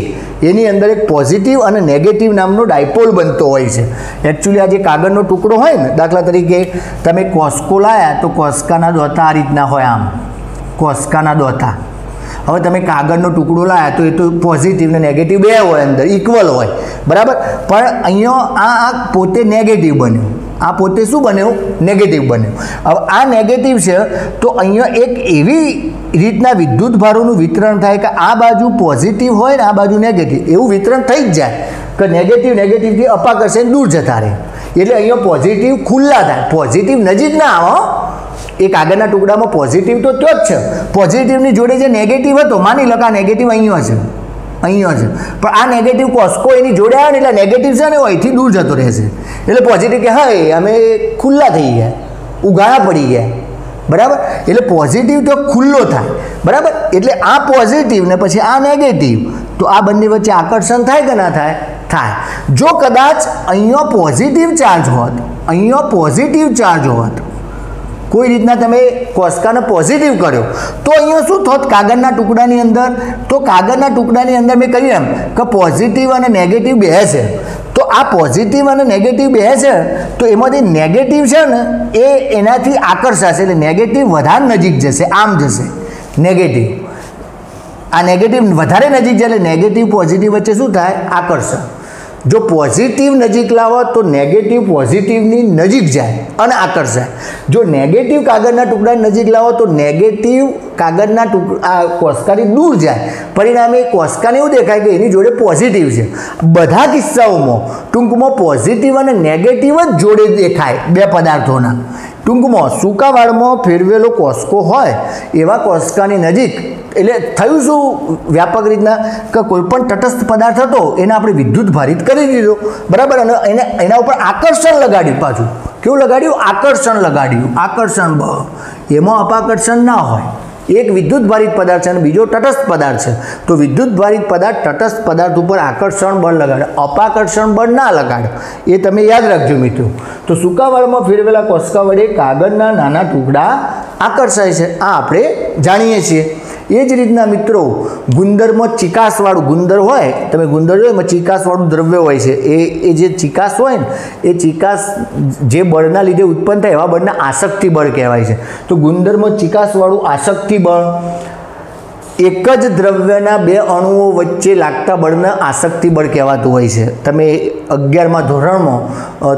એની અંદર એક પોઝિટિવ અને નેગેટિવ નામનો ડાયપોલ બનતો હોય છે. એકચ્યુઅલી આ જે કાગળનો ટુકડો હોય ને, દાખલા તરીકે તમે કોસ્કો લાયા તો કોસ્કાના દોતા આ રીતના હોય, આમ કોસ્કાના દોતા. હવે તમે કાગળનો ટુકડો લાયા તો એ તો પોઝિટિવ ને નેગેટિવ બે હોય, અંદર ઇક્વલ હોય. બરાબર, પણ અહીંયા આ પોતે નેગેટિવ બન્યું, આ પોતે શું બન્યું? નેગેટિવ બન્યું. હવે આ નેગેટિવ છે તો અહીંયા એક એવી રીતના વિદ્યુતભારોનું વિતરણ થાય કે આ બાજુ પોઝિટિવ હોય ને આ બાજુ નેગેટિવ, એવું વિતરણ થઈ જ જાય કે નેગેટિવથી અપાકર્ષણ દૂર જતા રહે. એટલે અહીંયા પોઝિટિવ ખુલ્લા થાય, પોઝિટિવ નજીક ના આવો. એ કાગળના ટુકડામાં પોઝિટિવ તો ત્યાં જ છે, પોઝિટિવની જોડે જે નેગેટિવ હતો, માની લો કે આ નેગેટિવ અહીંયા છે, અહીંયા છે, પણ આ નેગેટિવ કોસ્કો એની જોડે આવે ને એટલે નેગેટિવ છે ને અહીંથી દૂર જતો રહેશે. એટલે પોઝિટિવ કે હા અમે ખુલ્લા થઈ ગયા, ઉગાડા પડી ગયા. બરાબર, એટલે પોઝિટિવ તો ખુલ્લો થાય. બરાબર, એટલે આ પોઝિટિવ ને પછી આ નેગેટિવ, તો આ બંને વચ્ચે આકર્ષણ થાય કે ના થાય? થાય. જો કદાચ અહીંયા પોઝિટિવ ચાર્જ હોત, અહીંયા પોઝિટિવ ચાર્જ હોત, કોઈ રીતના તમે કોસ્કાને પોઝિટિવ કર્યો તો અહીંયા શું થોત? કાગળના ટુકડાની અંદર, તો કાગળના ટુકડાની અંદર મેં કહ્યું એમ કે પોઝિટિવ અને નેગેટિવ બે છે. તો આ પોઝિટિવ અને નેગેટિવ બે છે તો એમાંથી નેગેટિવ છે ને એ એનાથી આકર્ષાશે, એટલે નેગેટિવ વધારે નજીક જશે, આમ જશે નેગેટિવ. આ નેગેટિવ વધારે નજીક જાય એટલે નેગેટિવ પોઝિટિવ વચ્ચે શું થાય? આકર્ષણ. જો પોઝિટિવ નજીક લાવો તો નેગેટિવ પોઝિટિવની નજીક જાય અને આકર્ષાય. જો નેગેટિવ કાગળના ટુકડા નજીક લાવો તો નેગેટિવ કાગળના ટુકડા કોસ્કાથી દૂર જાય, પરિણામે કોસ્કાને એવું દેખાય કે એની જોડે પોઝિટિવ છે. બધા કિસ્સાઓમાં ટૂંકમાં પોઝિટિવ અને નેગેટિવ જ જોડે દેખાય બે પદાર્થોના. ટૂંકમાં સૂકા વાળમાં ફેરવેલો કોસ્કો હોય એવા કોસ્કાની નજીક, એટલે થયું શું વ્યાપક રીતના કે કોઈપણ તટસ્થ પદાર્થ હતો એને આપણે વિદ્યુતભારિત કરી દીધો. બરાબર, અને એના ઉપર આકર્ષણ લગાડ્યું. પાછું કેવું લગાડ્યું? આકર્ષણ લગાડ્યું. આકર્ષણ બળ, એમાં અપાકર્ષણ ના હોય. એક વિદ્યુતભારિત પદાર્થ છે અને બીજો તટસ્થ પદાર્થ છે. તો વિદ્યુતભારિત પદાર્થ તટસ્થ પદાર્થ ઉપર આકર્ષણ બળ લગાડે, અપાકર્ષણ બળ ના લગાડે. એ તમે યાદ રાખજો મિત્રો. તો સૂકા વાળમાં ફેરવેલા કોસ્કા વડે કાગળના નાના ટુકડા આકર્ષાય છે, આ આપણે જાણીએ છીએ. એ જ રીતના મિત્રો ગુંદરમાં ચિકાસવાળું ગુંદર હોય, તમે ગુંદર હોય એમાં ચિકાસવાળું દ્રવ્ય હોય છે. એ જે ચિકાસ હોય ને એ ચિકાસ જે બળના લીધે ઉત્પન્ન થાય એવા બળના આસક્તિ બળ કહેવાય છે. તો ગુંદરમાં ચિકાસવાળું આસક્તિ બળ, એક જ દ્રવ્યના બે અણુઓ વચ્ચે લાગતા બળને આસક્તિ બળ કહેવાતું હોય છે. તમે 11મા ધોરણમાં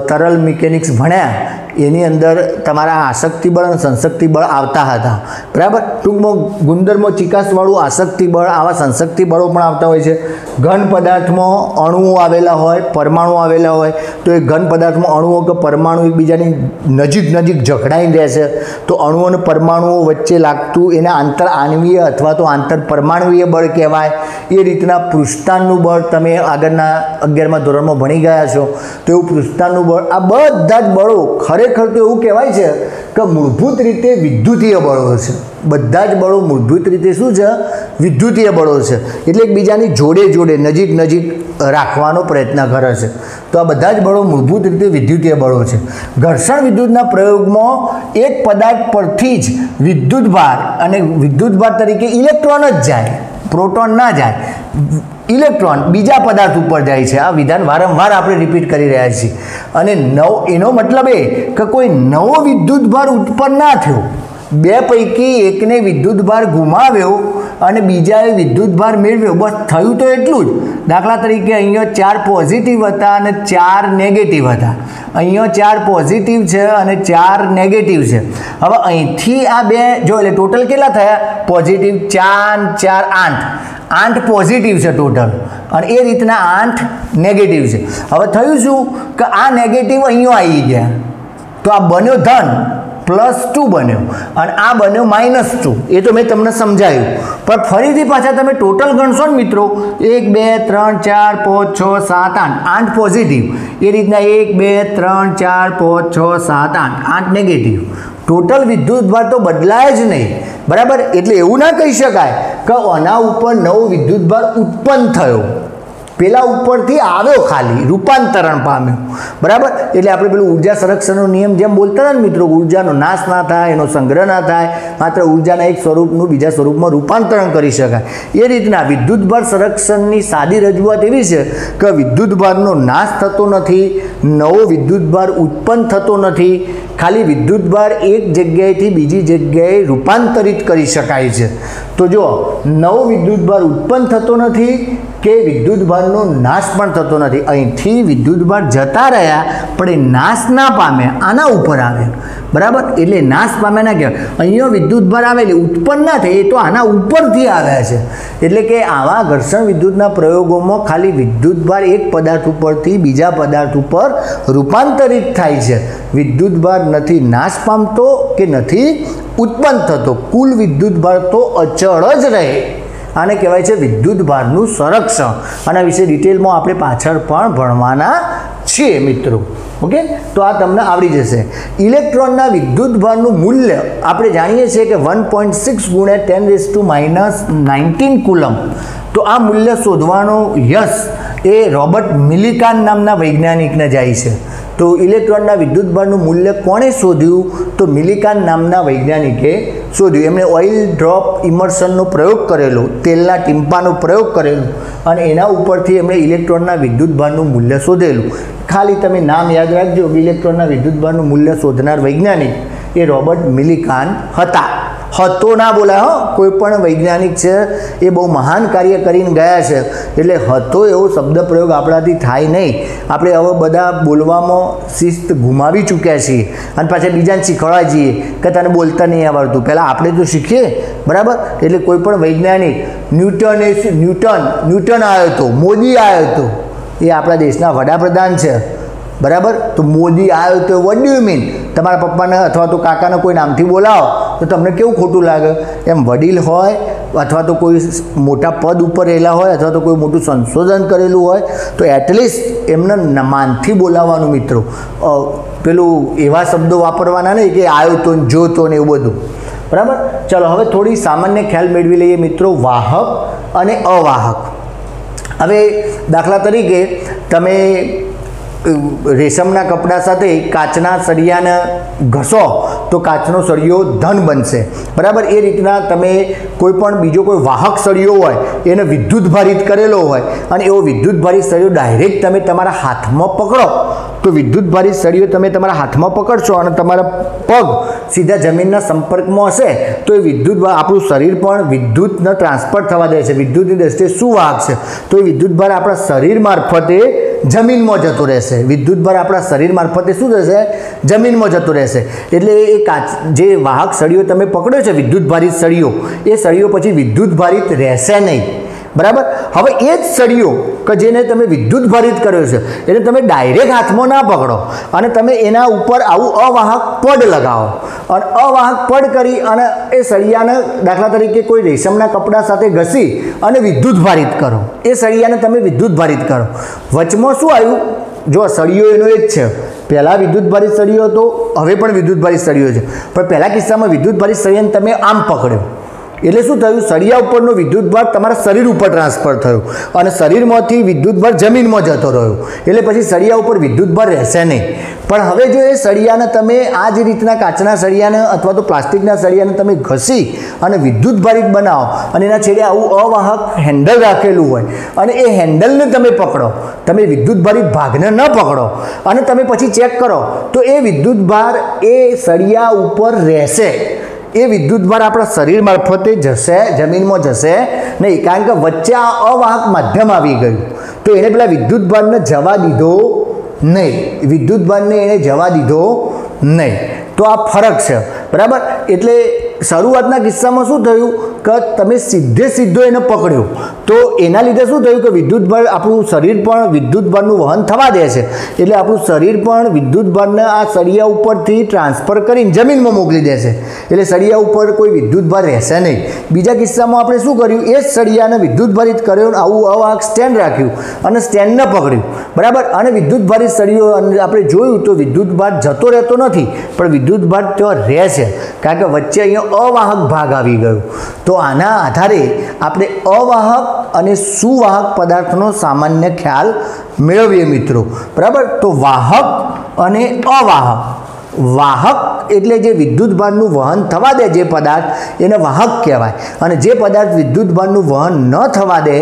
તરલ મિકેનિક્સ ભણ્યા એની અંદર તમારા આસક્તિ બળ અને સંશક્તિ બળ આવતા હતા, બરાબર. ટૂંકમાં ગુંદરમાં ચિકાસવાળું આસક્તિ બળ, આવા સંશક્તિ બળો પણ આવતા હોય છે. ઘન પદાર્થમાં અણુઓ આવેલા હોય, પરમાણુ આવેલા હોય, તો એ ઘન પદાર્થમાં અણુઓ કે પરમાણુ એકબીજાની નજીક નજીક જકડાઈને રહે છે, તો અણુઓ અને પરમાણુઓ વચ્ચે લાગતું એને આંતર આણવીય અથવા તો આંતર પરમાણવીય બળ કહેવાય. એ રીતના પૃષ્ઠતાણનું બળ તમે આગળના 11મા ધોરણમાં ભણી ગયા છો, તો એવું પૃષ્ઠતાણનું બળ, આ બધા જ બળો ખરેખર તો એવું કહેવાય છે કે મૂળભૂત રીતે વિદ્યુતીય બળો છે. બધા જ બળો મૂળભૂત રીતે શું છે? વિદ્યુતીય બળો છે. એટલે એકબીજાની જોડે જોડે નજીક નજીક રાખવાનો પ્રયત્ન કરે છે. તો આ બધા જ બળો મૂળભૂત રીતે વિદ્યુતીય બળો છે. ઘર્ષણ વિદ્યુતના પ્રયોગમાં એક પદાર્થ પરથી જ વિદ્યુતભાર, અને વિદ્યુતભાર તરીકે ઇલેક્ટ્રોન જ જાય, પ્રોટોન ના જાય, ઇલેક્ટ્રોન બીજા પદાર્થ ઉપર જાય છે. આ વિધાન વારંવાર આપણે રિપીટ કરી રહ્યા છીએ. અને એનો મતલબ એ કે કોઈ નવો વિદ્યુતભાર ઉત્પન્ન ના થયો. બે પૈકી એકને વિદ્યુતભાર ગુમાવ્યો અને બીજાએ વિદ્યુતભાર મેળવ્યો, બસ થયું તો એટલું જ. દાખલા તરીકે અહીંયા 4 પોઝિટિવ હતા અને 4 નેગેટિવ હતા. અહીંયા 4 પોઝિટિવ છે અને 4 નેગેટિવ છે. હવે અહીંથી આ બે જો, એટલે ટોટલ કેટલા થયા? પોઝિટિવ 4 4 8 પોઝિટિવ છે ટોટલ, અને એ રીતના 8 નેગેટિવ છે. હવે થયું શું કે આ નેગેટિવ અહીંયા આવી ગયા, તો આ બન્યો ધન, +2 બન્યો, અને આ બન્યો -2. એ તો મેં તમને સમજાયું. પણ ફરીથી પાછા તમે ટોટલ ગણશો ને મિત્રો, 1 2 3 4 5 6 7 8 પોઝિટિવ, એ રીતના 1 2 3 4 5 6 7 8 નેગેટિવ. ટોટલ વિદ્યુતભાર તો બદલાય જ નહીં, બરાબર. એટલે એવું ના કહી શકાય કે આના ઉપર નવો વિદ્યુતભાર ઉત્પન્ન થયો, પેલા ઉપરથી આવ્યો, ખાલી રૂપાંતરણ પામ્યો, બરાબર. એટલે આપણે પેલું ઉર્જા સંરક્ષણનો નિયમ જેમ બોલતા હતા ને મિત્રો, ઉર્જાનો નાશ ના થાય, એનો સંગ્રહ ના થાય, માત્ર ઉર્જાના એક સ્વરૂપનું બીજા સ્વરૂપમાં રૂપાંતરણ કરી શકાય. એ રીતના વિદ્યુતભાર સંરક્ષણની સાદી રજૂઆત એવી છે કે વિદ્યુતભારનો નાશ થતો નથી, નવો વિદ્યુતભાર ઉત્પન્ન થતો નથી, ખાલી વિદ્યુતભાર એક જગ્યાએથી બીજી જગ્યાએ રૂપાંતરિત કરી શકાય છે. તો જો નવો વિદ્યુતભાર ઉત્પન્ન થતો નથી કે વિદ્યુતભારનો નાશ પણ થતો નથી. અહીંથી વિદ્યુતભાર જતા રહ્યા પણ એ નાશ ના પામે, આના ઉપર આવે, બરાબર. એટલે નાશ પામે ના કહેવાય. અહીંયા વિદ્યુતભાર આવેલી ઉત્પન્ન ના થઈ, એ તો આના ઉપરથી આવ્યા છે. એટલે કે આવા ઘર્ષણ વિદ્યુતના પ્રયોગોમાં ખાલી વિદ્યુતભાર એક પદાર્થ ઉપરથી બીજા પદાર્થ ઉપર રૂપાંતરિત થાય છે. વિદ્યુતભાર નથી નાશ પામતો કે નથી ઉત્પન્ન થતો. કુલ વિદ્યુતભાર તો અચળ જ રહે. આને કહેવાય છે વિદ્યુતભારનું સંરક્ષણ. આના વિશે ડિટેલમાં આપણે પાછળ પણ ભણવાના છીએ મિત્રો. ઓકે, તો આ તમને આવડી જશે. ઇલેક્ટ્રોનના વિદ્યુતભારનું મૂલ્ય આપણે જાણીએ છીએ કે 1.6 × 10⁻⁹ કુલમ. તો આ મૂલ્ય શોધવાનો યશ એ રોબર્ટ મિલિકાન નામના વૈજ્ઞાનિકને જાય છે. તો ઇલેક્ટ્રોનના વિદ્યુતભારનું મૂલ્ય કોણે શોધ્યું? તો મિલિકાન નામના વૈજ્ઞાનિકે શોધ્યું. એમણે ઓઇલ ડ્રોપ ઇમર્શનનો પ્રયોગ કરેલો, તેલના ટીમ્પાનો પ્રયોગ કરેલો, અને એના ઉપરથી એમણે ઇલેક્ટ્રોનના વિદ્યુતભારનું મૂલ્ય શોધેલું. ખાલી તમે નામ યાદ રાખજો કે ઇલેક્ટ્રોનના વિદ્યુતભારનું મૂલ્ય શોધનાર વૈજ્ઞાનિક એ રોબર્ટ મિલિકાન હતા. હતો ના બોલાય, હો, કોઈ પણ વૈજ્ઞાનિક છે એ બહુ મહાન કાર્ય કરીને ગયા છે, એટલે હતો એવો શબ્દ પ્રયોગ આપણાથી થાય નહીં. આપણે હવે બધા બોલવામાં શિસ્ત ગુમાવી ચૂક્યા છીએ અને પાછા બીજાને શીખવાડવા જઈએ કે તને બોલતા નહીં આવડતું. પહેલાં આપણે તો શીખીએ, બરાબર. એટલે કોઈ પણ વૈજ્ઞાનિક ન્યૂટન આવ્યો હતો, મોદી આવ્યો હતો, એ આપણા દેશના વડાપ્રધાન છે, બરાબર. તો મોદી આવ્યો તો વોટ ડુ યુ મીન? તમારા પપ્પાને અથવા તો કાકાને કોઈ નામથી બોલાવો તો તમને કેવું ખોટું લાગે? એમ વડીલ હોય અથવા તો કોઈ મોટા પદ ઉપર રહેલા હોય અથવા તો કોઈ મોટું સંશોધન કરેલું હોય તો એટલીસ્ટ એમને માનથી બોલાવવાનું મિત્રો. પેલું એવા શબ્દો વાપરવાના નહીં કે આવ્યો તો જોતો ને એવું બધું, બરાબર. ચાલો હવે થોડી સામાન્ય ખ્યાલ મેળવી લઈએ મિત્રો, વાહક અને અવાહક. હવે દાખલા તરીકે તમે રેશમના કપડા સાથે કાચના સળિયાને ઘસો તો કાચનો સળિયો ધન બનશે, બરાબર. એ રીતના તમે કોઈ પણ બીજો કોઈ વાહક સળિયો હોય એને વિદ્યુતભારિત કરેલો હોય અને એવો વિદ્યુતભારિત સળિયો ડાયરેક્ટ તમે તમારા હાથમાં પકડો તો વિદ્યુતભારિત સળિયો તમે તમારા હાથમાં પકડશો અને તમારા પગ सीधा जमीनना संपर्कमां हशे तो ए विद्युत आपणुं शरीर पण विद्युतने ट्रांसफर थवा दे छे। विद्युतनी दृष्टिए शुं वाहक छे तो ए विद्युत भार आपणा शरीर मार्फते जमीनमां जतो रहेशे। विद्युत भार आपणा शरीर मार्फते शुं थशे जमीनमां जतो रहेशे। एटले ए जे वाहक सळियो तमे पकड्यो छे विद्युत भारित सळियो ए सळियो पछी विद्युत भारित रहेशे नहीं। बराबर। हवे ए ज सळियो के जेने तमे विद्युत भारित कर्यो छे एटले तमे डायरेक्ट हाथमां ना पकड़ो अने तमे एना उपर आवुं अवाहक पड लगावो अने अवाहक पड करी अने ए सळियाने दाखला तरीके कोई रेशमना कपड़ा साथे घसी अने विद्युत भारित करो। ए सळियाने तमे विद्युत भारित करो। वचमां शुं आव्युं जो सळियो एनो ए ज छे। पहला विद्युत भारित सळियो हतो हवे पण विद्युत भारित सळियो छे पण पहला किस्सामां विद्युत भारित सळियाने तमे आम पकड्यो એટલે શું થયું સળિયા ઉપરનો વિદ્યુત ભાર તમારા શરીર ઉપર ટ્રાન્સફર થયો અને શરીરમાંથી વિદ્યુત ભાર જમીનમાં જતો રહ્યો એટલે પછી સળિયા ઉપર વિદ્યુત ભાર રહેશે નહીં। પણ હવે જો એ સળિયાને તમે આ જ રીતના કાચના સળિયાને અથવા તો પ્લાસ્ટિકના સળિયાને તમે ઘસી અને વિદ્યુત ભારિત બનાવો અને એના છેડે આવું અવાહક હેન્ડલ રાખેલું હોય અને એ હેન્ડલને તમે પકડો તમે વિદ્યુત ભારિત ભાગને ન પકડો અને તમે પછી ચેક કરો તો એ વિદ્યુત ભાર એ સળિયા ઉપર રહેશે। એ વિદ્યુત ભાર આપણા શરીર મારફતે જશે જમીનમાં જશે નહીં કારણ કે વચ્ચે આ અવાહક માધ્યમ આવી ગયું તો એને પેલા વિદ્યુત ભારને જવા દીધો નહીં। વિદ્યુત ભારને એને જવા દીધો નહીં તો આ ફરક છે। બરાબર। એટલે શરૂઆતના કિસ્સામાં શું થયું કે તમે સીધે સીધો એને પકડ્યો તો એના લીધે શું થયું કે વિદ્યુત ભાર આપણું શરીર પણ વિદ્યુત ભારનું વહન થવા દે છે એટલે આપણું શરીર પણ વિદ્યુત ભારને આ સળિયા ઉપરથી ટ્રાન્સફર કરીને જમીનમાં મોકલી દેશે એટલે સળિયા ઉપર કોઈ વિદ્યુત ભાર રહેશે નહીં। બીજા કિસ્સામાં આપણે શું કર્યું એ જ સળિયાને વિદ્યુત ભારિત કર્યો અને આવું અવાહક સ્ટેન્ડ રાખ્યું અને સ્ટેન્ડને પકડ્યું। બરાબર। અને વિદ્યુત ભારિત સળિયો આપણે જોયું તો વિદ્યુત ભાર જતો રહેતો નથી પણ વિદ્યુત ભાર ત્યાં રહે છે કારણ કે વચ્ચે અહીંયા અવાહક ભાગ આવી ગયો। તો આના આધારે આપણે અવાહક અને સુવાહક પદાર્થનો સામાન્ય ખ્યાલ મેળવીએ મિત્રો। બરાબર। તો વાહક અને અવાહક વાહક એટલે જે વિદ્યુત ભારનું વહન થવા દે જે પદાર્થ એને વાહક કહેવાય અને જે પદાર્થ વિદ્યુત ભારનું વહન ન થવા દે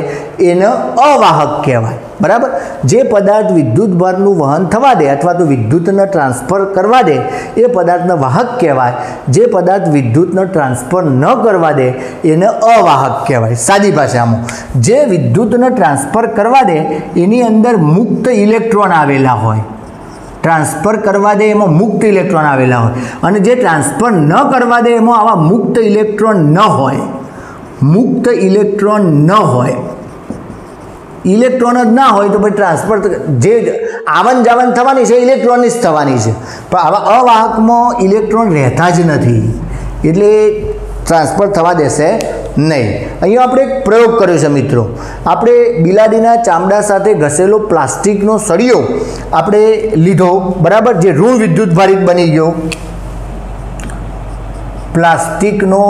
એને અવાહક કહેવાય। બરાબર। જે પદાર્થ વિદ્યુત ભારનું વહન થવા દે અથવા તો વિદ્યુતને ટ્રાન્સફર કરવા દે એ પદાર્થને વાહક કહેવાય। જે પદાર્થ વિદ્યુતને ટ્રાન્સફર ન કરવા દે એને અવાહક કહેવાય। સાદી ભાષામાં જે વિદ્યુતને ટ્રાન્સફર કરવા દે એની અંદર મુક્ત ઇલેક્ટ્રોન આવેલા હોય ट्रांसफर करवा दे एमां मुक्त इलेक्ट्रॉन आवेला होय अने जे ट्रांसफर न करवा दे एमां आवा मुक्त इलेक्ट्रॉन न होय। मुक्त इलेक्ट्रॉन न होय इलेक्ट्रॉन ज ना होय तो भाई ट्रांसफर जे आवन जावन थवानी छे इलेक्ट्रॉन ज थवानी छे पण आवा अवाहकमां इलेक्ट्रॉन रहता ज नथी एटले ट्रांसफर थवा देशे नहीं। अहीं आपणे एक प्रयोग कर्यो छे मित्रों। आपणे बिलाड़ीना चामड़ा साथे घसेलो प्लास्टिकनो सळियो आपणे लीधो। बराबर। जे ऋण विद्युत भारित बनी गयो प्लास्टिकनो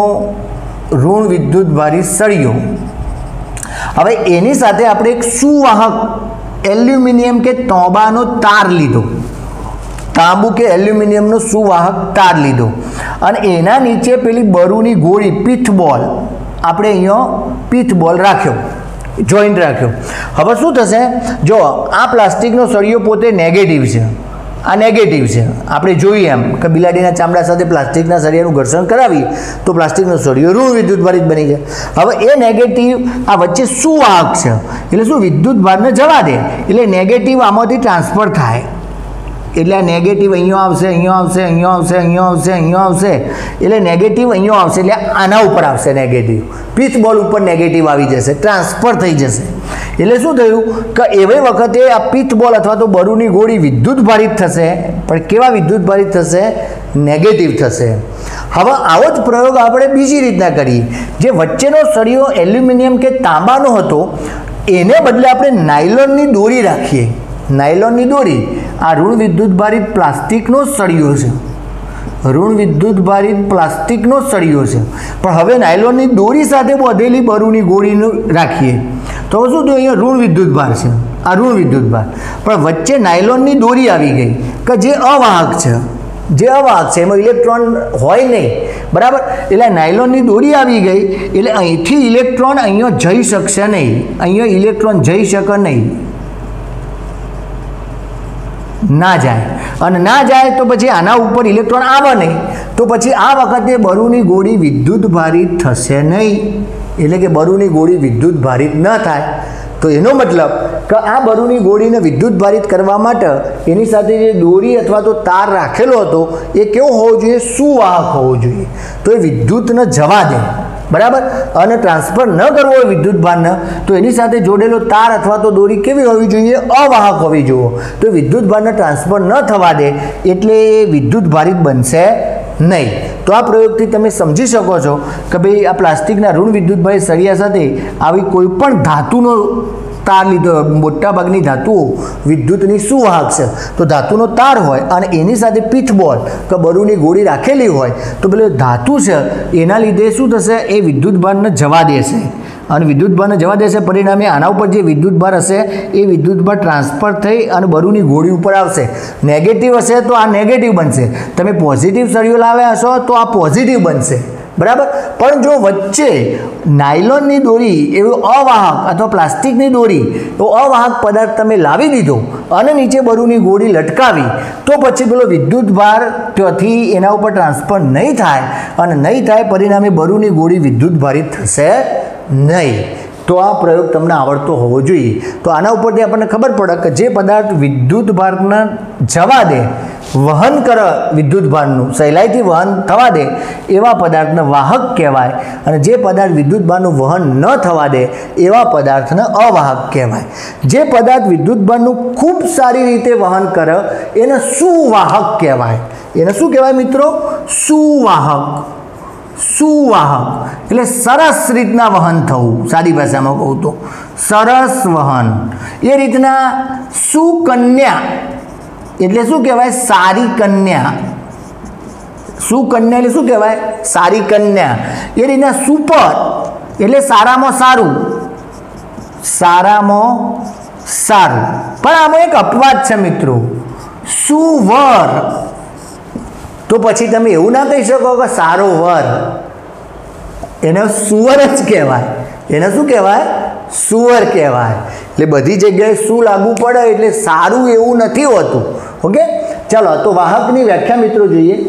ऋण विद्युत भारित सळियो हवे एनी साथे आपणे एक सुवाहक एल्युमिनियम के तांबानो तार लीधो। तांबू के एल्युमिनियमनो सुवाहक तार लीधो अने एना नीचे पेली बरूनी गोળી पीठ बॉल આપણે અહીંયા પીઠ બોલ રાખ્યો જોઈન્ટ રાખ્યો। હવે શું થશે જો આ પ્લાસ્ટિકનો સળિયો પોતે નેગેટિવ છે આ નેગેટિવ છે આપણે જોઈએ એમ કે બિલાડીના ચામડા સાથે પ્લાસ્ટિકના સળિયાનું ઘર્ષણ કરાવી તો પ્લાસ્ટિકનો સળિયો ઋણ વિદ્યુત ભારિત બની જાય। હવે એ નેગેટિવ આ વચ્ચે સુવાહક છે એટલે શું વિદ્યુત ભારને જવા દે એટલે નેગેટિવ આમાંથી ટ્રાન્સફર થાય એટલે નેગેટિવ અહીંયા આવશે અહીંયા આવશે અહીંયા આવશે અહીંયા આવશે અહીંયા આવશે એટલે નેગેટિવ અહીંયા આવશે એટલે આના ઉપર આવશે નેગેટિવ પીચ બોલ ઉપર નેગેટિવ આવી જશે ટ્રાન્સફર થઈ જશે। એટલે શું થયું કે એવી વખતે આ પીચ બોલ અથવા તો બરૂની ગોળી વિદ્યુત ભારિત થશે પણ કેવા વિદ્યુત ભારિત થશે નેગેટિવ થશે। હવે આવો જ પ્રયોગ આપણે બીજી રીતના કરીએ। જે વચ્ચેનો સળિયો એલ્યુમિનિયમ કે તાંબાનો હતો એને બદલે આપણે નાયલોનની દોરી રાખીએ। नायलॉन दोरी आ ऋण विद्युत भारित प्लास्टिक सळियो छे। ऋण विद्युत भारित प्लास्टिक सळियो छे पण हवे नायलॉन दोरी साथे बांधेली बरूनी गोળી राखीए तो शुं थयुं अहींया ऋण विद्युत भार छे आ ऋण विद्युत भार पण वच्चे नायलॉन दोरी आवी गई के जे अवाहक छे जे अवाहक छे एमां इलेक्ट्रॉन होय नहीं। बराबर। એટલે નાયલોનની દોરી આવી ગઈ એટલે અહીંથી ઇલેક્ટ્રોન અહીંયા જઈ શકશે નહીં। અહીંયા ઇલેક્ટ્રોન જઈ શકે નહીં। ના જાય, અને ના જાય તો પછી આના ઉપર ઇલેક્ટ્રોન આવે નહીં, તો પછી આ વખતે બરુની ગોળી વિદ્યુત ભારિત થશે નહીં, એટલે કે બરુની ગોળી વિદ્યુત ભારિત ન થાય. તો એનો મતલબ કે આ બરુની ગોળીને વિદ્યુત ભારિત કરવા માટે એની સાથે જે દોરી અથવા તો તાર રાખેલો હતો એ કેવો હોવો જોઈએ? સુવાહક હોવો જોઈએ. તો એ વિદ્યુતને જવા દે, બરાબર. અને ટ્રાન્સફર ન કરવો હોય વિદ્યુત ભારને, તો એની સાથે જોડેલો તાર અથવા તો દોરી કેવી હોવી જોઈએ? અવાહક હોવી જોઈએ. તો વિદ્યુત ભારને ટ્રાન્સફર ન થવા દે એટલે એ વિદ્યુત ભારિત બનશે નહીં. તો આ પ્રયોગથી તમે સમજી શકો છો કે ભાઈ આ પ્લાસ્ટિકના ઋણ વિદ્યુતભારી સળિયા સાથે આવી કોઈ પણ ધાતુનો તાર લીધો, મોટાભાગની ધાતુઓ વિદ્યુતની સુવાહક છે, તો ધાતુનો તાર હોય અને એની સાથે પીઠબોલ કે બરુની ગોળી રાખેલી હોય, તો પેલો ધાતુ છે એના લીધે શું થશે? એ વિદ્યુતભારને જવા દેશે, અને વિદ્યુતભારને જવા દેશે, પરિણામે આના ઉપર જે વિદ્યુતભાર હશે એ વિદ્યુતભાર ટ્રાન્સફર થઈ અને બરુની ગોળી ઉપર આવશે. નેગેટિવ હશે તો આ નેગેટિવ બનશે, તમે પોઝિટિવ સળિયો લાવ્યા હશો તો આ પોઝિટિવ બનશે, બરાબર. પણ જો વચ્ચે નાયલોનની દોરી એવું અવાહક અથવા પ્લાસ્ટિકની દોરી એવો અવાહક પદાર્થ તમે લાવી દીધો અને નીચે બરુની ગોળી લટકાવી, તો પછી પેલો વિદ્યુતભાર ત્યાંથી એના ઉપર ટ્રાન્સફર નહીં થાય, અને નહીં થાય પરિણામે બરુની ગોળી વિદ્યુત ભારિત થશે નહીં. તો આ પ્રયોગ તમને આવડતો હોવો જોઈએ. તો આના ઉપરથી આપણને ખબર પડે કે જે પદાર્થ વિદ્યુત ભારને જવા દે, વહન કરે, વિદ્યુત ભારનું સહેલાઈથી વહન થવા દે એવા પદાર્થને વાહક કહેવાય, અને જે પદાર્થ વિદ્યુત ભારનું વહન ન થવા દે એવા પદાર્થને અવાહક કહેવાય. જે પદાર્થ વિદ્યુત ભારનું ખૂબ સારી રીતે વહન કરે એને સુવાહક કહેવાય. એને શું કહેવાય મિત્રો? સુવાહક. સુવાહક એટલે સરસ રીતના વહન થવું, સાદી ભાષામાં કહું તો સરસ વહન. એ રીતના સુકન્યા એટલે શું કહેવાય? સારી કન્યા. સુકન્યા એટલે શું કહેવાય? સારી કન્યા. એ રીતના સુપર એટલે સારામાં સારું, સારામાં સારું. પણ આમાં એક અપવાદ છે મિત્રો, સુવર. તો પછી તમે એવું ના કહી શકો કે સારો વર, એને સુવર જ કહેવાય. એને શું કહેવાય? સુવર કહેવાય. એટલે બધી જગ્યાએ શું લાગુ પડે એટલે સારું એવું નથી હોતું. ઓકે, ચાલો તો વાહકની વ્યાખ્યા મિત્રો જોઈએ.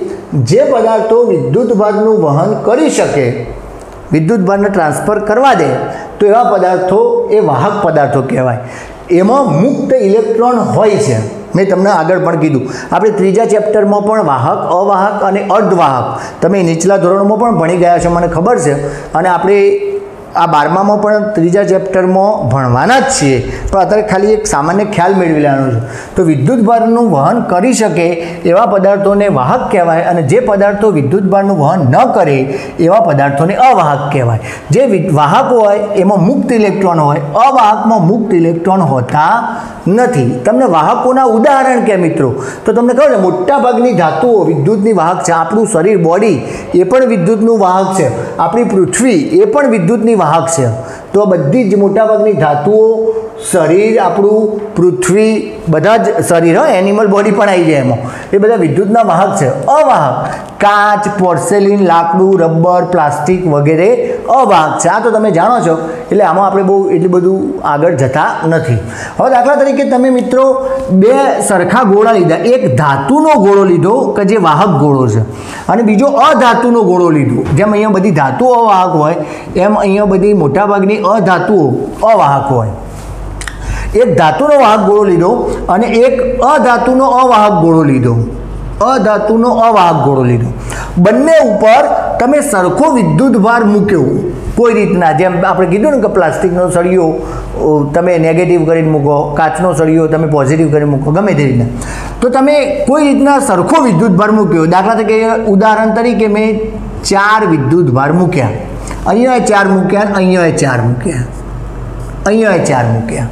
જે પદાર્થો વિદ્યુત ભારનું વહન કરી શકે, વિદ્યુત ભારને ટ્રાન્સફર કરવા દે, તો એવા પદાર્થો એ વાહક પદાર્થો કહેવાય. એમાં મુક્ત ઇલેક્ટ્રોન હોય છે. મેં તમને આગળ પણ કીધું, આપણે ત્રીજા ચેપ્ટરમાં પણ વાહક, અવાહક અને અર્ધવાહક તમે નીચલા ધોરણમાં પણ ભણી ગયા છો, મને ખબર છે. અને આપણે આ 12મામાં પણ ત્રીજા ચેપ્ટરમાં ભણવાના જ છીએ, પણ અત્યારે ખાલી એક સામાન્ય ખ્યાલ મેળવી લેવાનો છે. તો વિદ્યુત ભારનું વહન કરી શકે એવા પદાર્થોને વાહક કહેવાય, અને જે પદાર્થો વિદ્યુત ભારનું વહન ન કરે એવા પદાર્થોને અવાહક કહેવાય. જે વાહક હોય એમાં મુક્ત ઇલેક્ટ્રોન હોય, અવાહકમાં મુક્ત ઇલેક્ટ્રોન હોતા નથી. તમને વાહકોના ઉદાહરણ કે મિત્રો, તો તમને ખબર છે મોટાભાગની ધાતુઓ વિદ્યુતની વાહક છે. આપણું શરીર, બોડી એ પણ વિદ્યુતનું વાહક છે. આપણી પૃથ્વી એ પણ વિદ્યુતની વાહક છે. તો બધી જ મોટાભાગની ધાતુઓ, શરીર આપણું, પૃથ્વી, બધા જ શરીર, એનિમલ બોડી પણ આવી જાય એમાં, એ બધા વિદ્યુતના વાહક છે. અવાહક કાચ, પોર્સેલિન, લાકડું, રબર, પ્લાસ્ટિક વગેરે અવાહક છે. આ તો તમે જાણો છો, એટલે આમાં આપણે બહુ એટલું બધું આગળ જતા નથી. હવે દાખલા તરીકે તમે મિત્રો બે સરખા ગોળા લીધા, એક ધાતુનો ગોળો લીધો કે જે વાહક ગોળો છે, અને બીજો અધાતુનો ગોળો લીધો. જેમ અહીંયા બધી ધાતુઓ અવાહક હોય એમ અહીંયા બધી મોટાભાગની અધાતુઓ અવાહક હોય. એક ધાતુનો વાહક ગોળો લીધો અને એક અધાતુનો અવાહક ગોળો લીધો. અધાતુનો અવાહક ગોળો લીધો. બંને ઉપર તમે સરખો વિદ્યુત ભાર મૂક્યો કોઈ રીતના. જેમ આપણે કીધું ને કે પ્લાસ્ટિકનો સળિયો તમે નેગેટિવ કરીને મૂકો, કાચનો સળિયો તમે પોઝિટિવ કરીને મૂકો, ગમે તે રીતના. તો તમે કોઈ રીતના સરખો વિદ્યુત ભાર મૂક્યો. દાખલા તરીકે ઉદાહરણ તરીકે મેં 4 વિદ્યુત ભાર મૂક્યા. અહીંયા 4 મૂક્યા, અહીંયા 4 મૂક્યા, અહીંયા 4 મૂક્યા.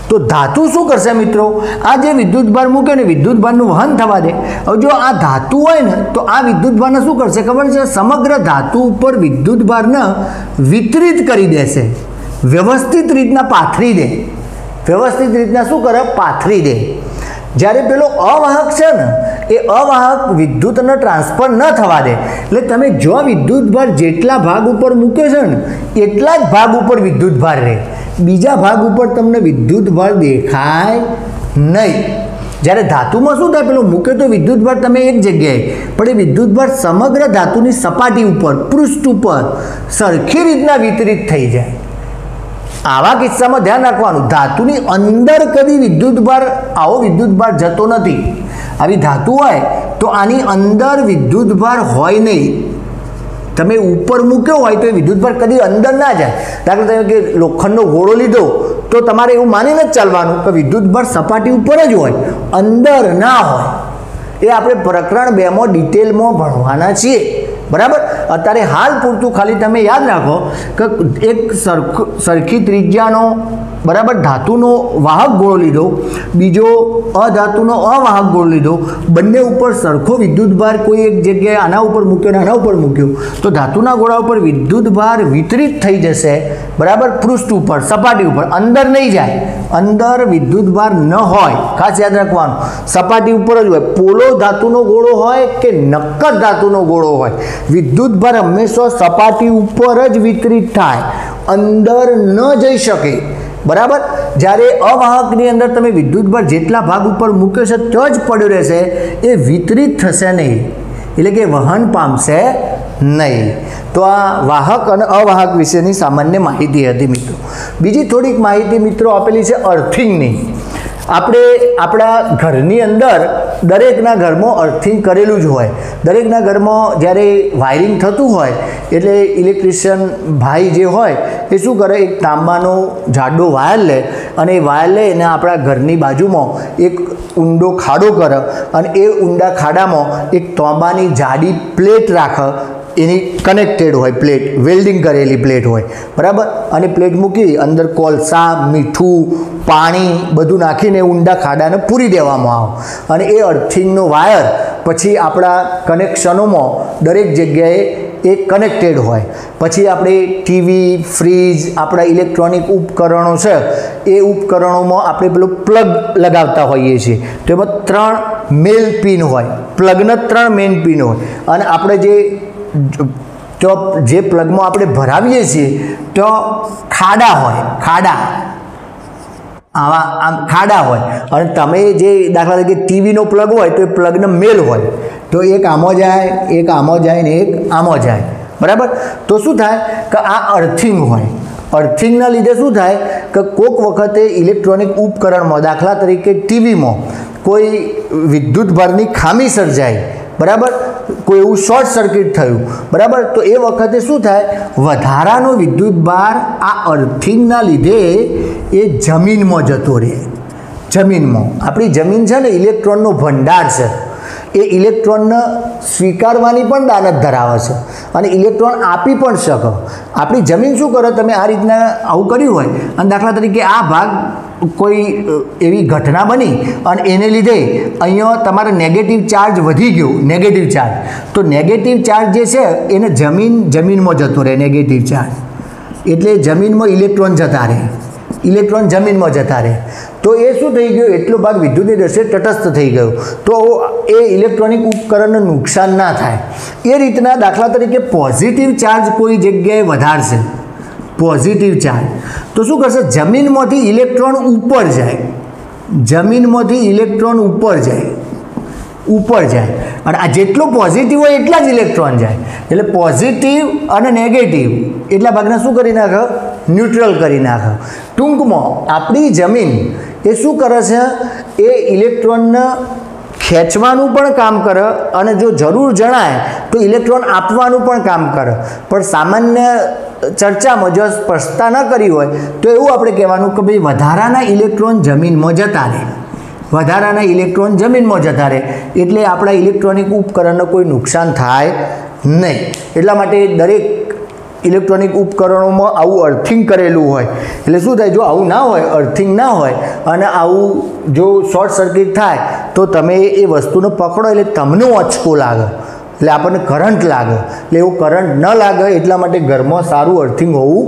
તો ધાતુ શું કરશે મિત્રો? આ જે વિદ્યુત ભાર મૂક્યો ને, વિદ્યુત ભારનું વહન થવા દે. હવે જો આ ધાતુ હોય ને, તો આ વિદ્યુત ભારને શું કરશે ખબર છે? સમગ્ર ધાતુ ઉપર વિદ્યુત ભારને વિતરિત કરી દેશે. વ્યવસ્થિત રીતના પાથરી દે. વ્યવસ્થિત રીતના શું કરે? પાથરી દે. જ્યારે પેલો અવાહક છે ને, એ અવાહક વિદ્યુતને ટ્રાન્સફર ન થવા દે. એટલે તમે જો વિદ્યુત ભાર જેટલા ભાગ ઉપર મૂક્યો છે ને, એટલા જ ભાગ ઉપર વિદ્યુત ભાર રહે. બીજા ભાગ ઉપર તમને વિદ્યુત ભાર દેખાય નહીં. જ્યારે ધાતુમાં શું થાય, પેલો મૂકે તો વિદ્યુતભાર તમે એક જગ્યાએ, પણ એ વિદ્યુતભાર સમગ્ર ધાતુની સપાટી ઉપર, પૃષ્ઠ ઉપર સરખી રીતના વિતરિત થઈ જાય. આવા કિસ્સામાં ધ્યાન રાખવાનું, ધાતુની અંદર કદી વિદ્યુતભાર, આવો વિદ્યુતભાર જતો નથી. આવી ધાતુ હોય તો આની અંદર વિદ્યુતભાર હોય નહીં. તમે ઉપર મૂક્યો હોય તો એ વિદ્યુતભાર કદી અંદર ના જાય. દાખલા તરીકે લોખંડનો ગોળો લીધો તો તમારે એવું માનીને જ ચાલવાનું કે વિદ્યુતભાર સપાટી ઉપર જ હોય, અંદર ના હોય. એ આપણે પ્રકરણ 2 માં ડિટેલમાં ભણવાના છીએ, બરાબર. અત્યારે હાલ પૂરતું ખાલી તમે યાદ રાખો કે એક સરખી ત્રિજ્યાનો, બરાબર, ધાતુનો વાહક ગોળો લીધો, બીજો અધાતુનો અવાહક ગોળો લીધો, બંને ઉપર સરખો વિદ્યુતભાર કોઈ એક જગ્યાએ આના ઉપર મૂક્યો અને આના ઉપર મૂક્યો તો ધાતુના ગોળા ઉપર વિદ્યુતભાર વિતરિત થઈ જશે, બરાબર, પૃષ્ઠ ઉપર, સપાટી ઉપર, અંદર નહીં જાય. અંદર વિદ્યુતભાર ન હોય, ખાસ યાદ રાખવાનું, સપાટી ઉપર જ હોય. પોલો ધાતુનો ગોળો હોય કે નક્કર ધાતુનો ગોળો હોય, વિદ્યુતભાર હંમેશા સપાટી ઉપર જ વિતરિત થાય, અંદર ન જઈ શકે, બરાબર. જ્યારે અવાહકની અંદર તમે વિદ્યુતભાર જેટલા ભાગ ઉપર મૂક્યો છે તો જ પડ્યો રહેશે, એ વિતરિત થશે નહીં, એટલે કે વહન પામશે નહીં. તો આ વાહક અને અવાહક વિશેની સામાન્ય માહિતી હતી મિત્રો. બીજી થોડીક માહિતી મિત્રો આપેલી છે અર્થિંગની. આપણે આપણા ઘરની અંદર દરેકના ઘરમાં અર્થિંગ કરેલું જ હોય. દરેકના ઘરમાં જ્યારે વાયરિંગ થતું હોય એટલે ઇલેક્ટ્રિશિયન ભાઈ જે હોય એ શું કરે, એક તાંબાનો જાડો વાયર લે અને એ વાયર લઈને આપણા ઘરની બાજુમાં એક ઊંડો ખાડો કરે અને એ ઊંડા ખાડામાં એક તાંબાની જાડી પ્લેટ રાખે. એની કનેક્ટેડ હોય પ્લેટ, વેલ્ડિંગ કરેલી પ્લેટ હોય, બરાબર. અને પ્લેટ મૂકી અંદર કોલસા, મીઠું, પાણી બધું નાખીને ઊંડા ખાડાને પૂરી દેવામાં આવે અને એ અર્થિંગનો વાયર પછી આપણા કનેક્શનોમાં દરેક જગ્યાએ એ કનેક્ટેડ હોય. પછી આપણે ટીવી, ફ્રીજ, આપણા ઇલેક્ટ્રોનિક ઉપકરણો છે એ ઉપકરણોમાં આપણે પેલું પ્લગ લગાવતા હોઈએ છીએ. તો એમાં 3 મેલ પિન હોય, પ્લગના 3 મેઇન પિન હોય અને આપણે જે પ્લગમાં આપણે ભરાવીએ છીએ તો ખાડા હોય, આવા આમ ખાડા હોય. અને તમે જે દાખલા તરીકે ટીવીનો પ્લગ હોય તો એ પ્લગનો મેલ હોય, તો એક આમાં જાય, એક આમાં જાય ને એક આમાં જાય, બરાબર. તો શું થાય કે આ અર્થિંગ હોય. અર્થિંગના લીધે શું થાય કે કોઈક વખતે ઇલેક્ટ્રોનિક ઉપકરણમાં, દાખલા તરીકે ટીવીમાં કોઈ વિદ્યુતભારની ખામી સર્જાય, બરાબર, કોઈ એવું શોર્ટ સર્કિટ થયું, બરાબર, તો એ વખતે શું થાય, વધારાનો વિદ્યુતભાર આ અર્થિંગના લીધે એ જમીનમાં જતો રહે. જમીનમાં, આપણી જમીન છે ને ઇલેક્ટ્રોનનો ભંડાર છે, એ ઇલેક્ટ્રોનને સ્વીકારવાની પણ દાનત ધરાવે છે અને ઇલેક્ટ્રોન આપી પણ શકે. આપણી જમીન શું કરે, તમે આ રીતના આવું કર્યું હોય અને દાખલા તરીકે આ ભાગ કોઈ એવી ઘટના બની અને એને લીધે અહીંયા તમારે નેગેટિવ ચાર્જ વધી ગયો, નેગેટિવ ચાર્જ, તો નેગેટિવ ચાર્જ જે છે એને જમીનમાં જતો રહે. નેગેટિવ ચાર્જ એટલે જમીનમાં ઇલેક્ટ્રોન જતા રહે, ઇલેક્ટ્રોન જમીનમાં જતા રહે. તો એ શું થઈ ગયું, એટલો ભાગ વિદ્યુતની દ્રષ્ટિએ તટસ્થ થઈ ગયો, તો એ ઇલેક્ટ્રોનિક ઉપકરણને નુકસાન ના થાય. એ રીતના દાખલા તરીકે પોઝિટિવ ચાર્જ કોઈ જગ્યાએ વધારશે, પોઝિટિવ ચાર્જ, તો શું કરશે, જમીનમાંથી ઇલેક્ટ્રોન ઉપર જાય, જમીનમાંથી ઇલેક્ટ્રોન ઉપર જાય અને આ જેટલો પોઝિટિવ હોય એટલા જ ઇલેક્ટ્રોન જાય. એટલે પોઝિટિવ અને નેગેટિવ એટલા ભાગને શું કરી નાખે, ન્યુટ્રલ કરી નાખે. ટૂંકમાં આપણી જમીન એ શું કરે છે, એ ઇલેક્ટ્રોનને ખેંચવાનું પણ કામ કરે અને જો જરૂર જણાય તો ઇલેક્ટ્રોન આપવાનું પણ કામ કરે. પણ સામાન્ય ચર્ચામાં જો સ્પષ્ટતા ન કરી હોય તો એવું આપણે કહેવાનું કે ભાઈ વધારાના ઇલેક્ટ્રોન જમીનમાં જતા રહે, વધારાના ઇલેક્ટ્રોન જમીનમાં જતા રહે, એટલે આપણા ઇલેક્ટ્રોનિક ઉપકરણને કોઈ નુકસાન થાય નહીં. એટલા માટે દરેક ઇલેક્ટ્રોનિક ઉપકરણોમાં આવું અર્થિંગ કરેલું હોય. એટલે શું થાય, જો આવું ના હોય, અર્થિંગ ના હોય અને આવું જો શોર્ટ સર્કિટ થાય તો તમે એ વસ્તુને પકડો એટલે તમને આંચકો લાગે, એટલે આપણને કરંટ લાગે, એટલે એવું કરંટ ન લાગે એટલા માટે ઘરમાં સારું અર્થિંગ હોવું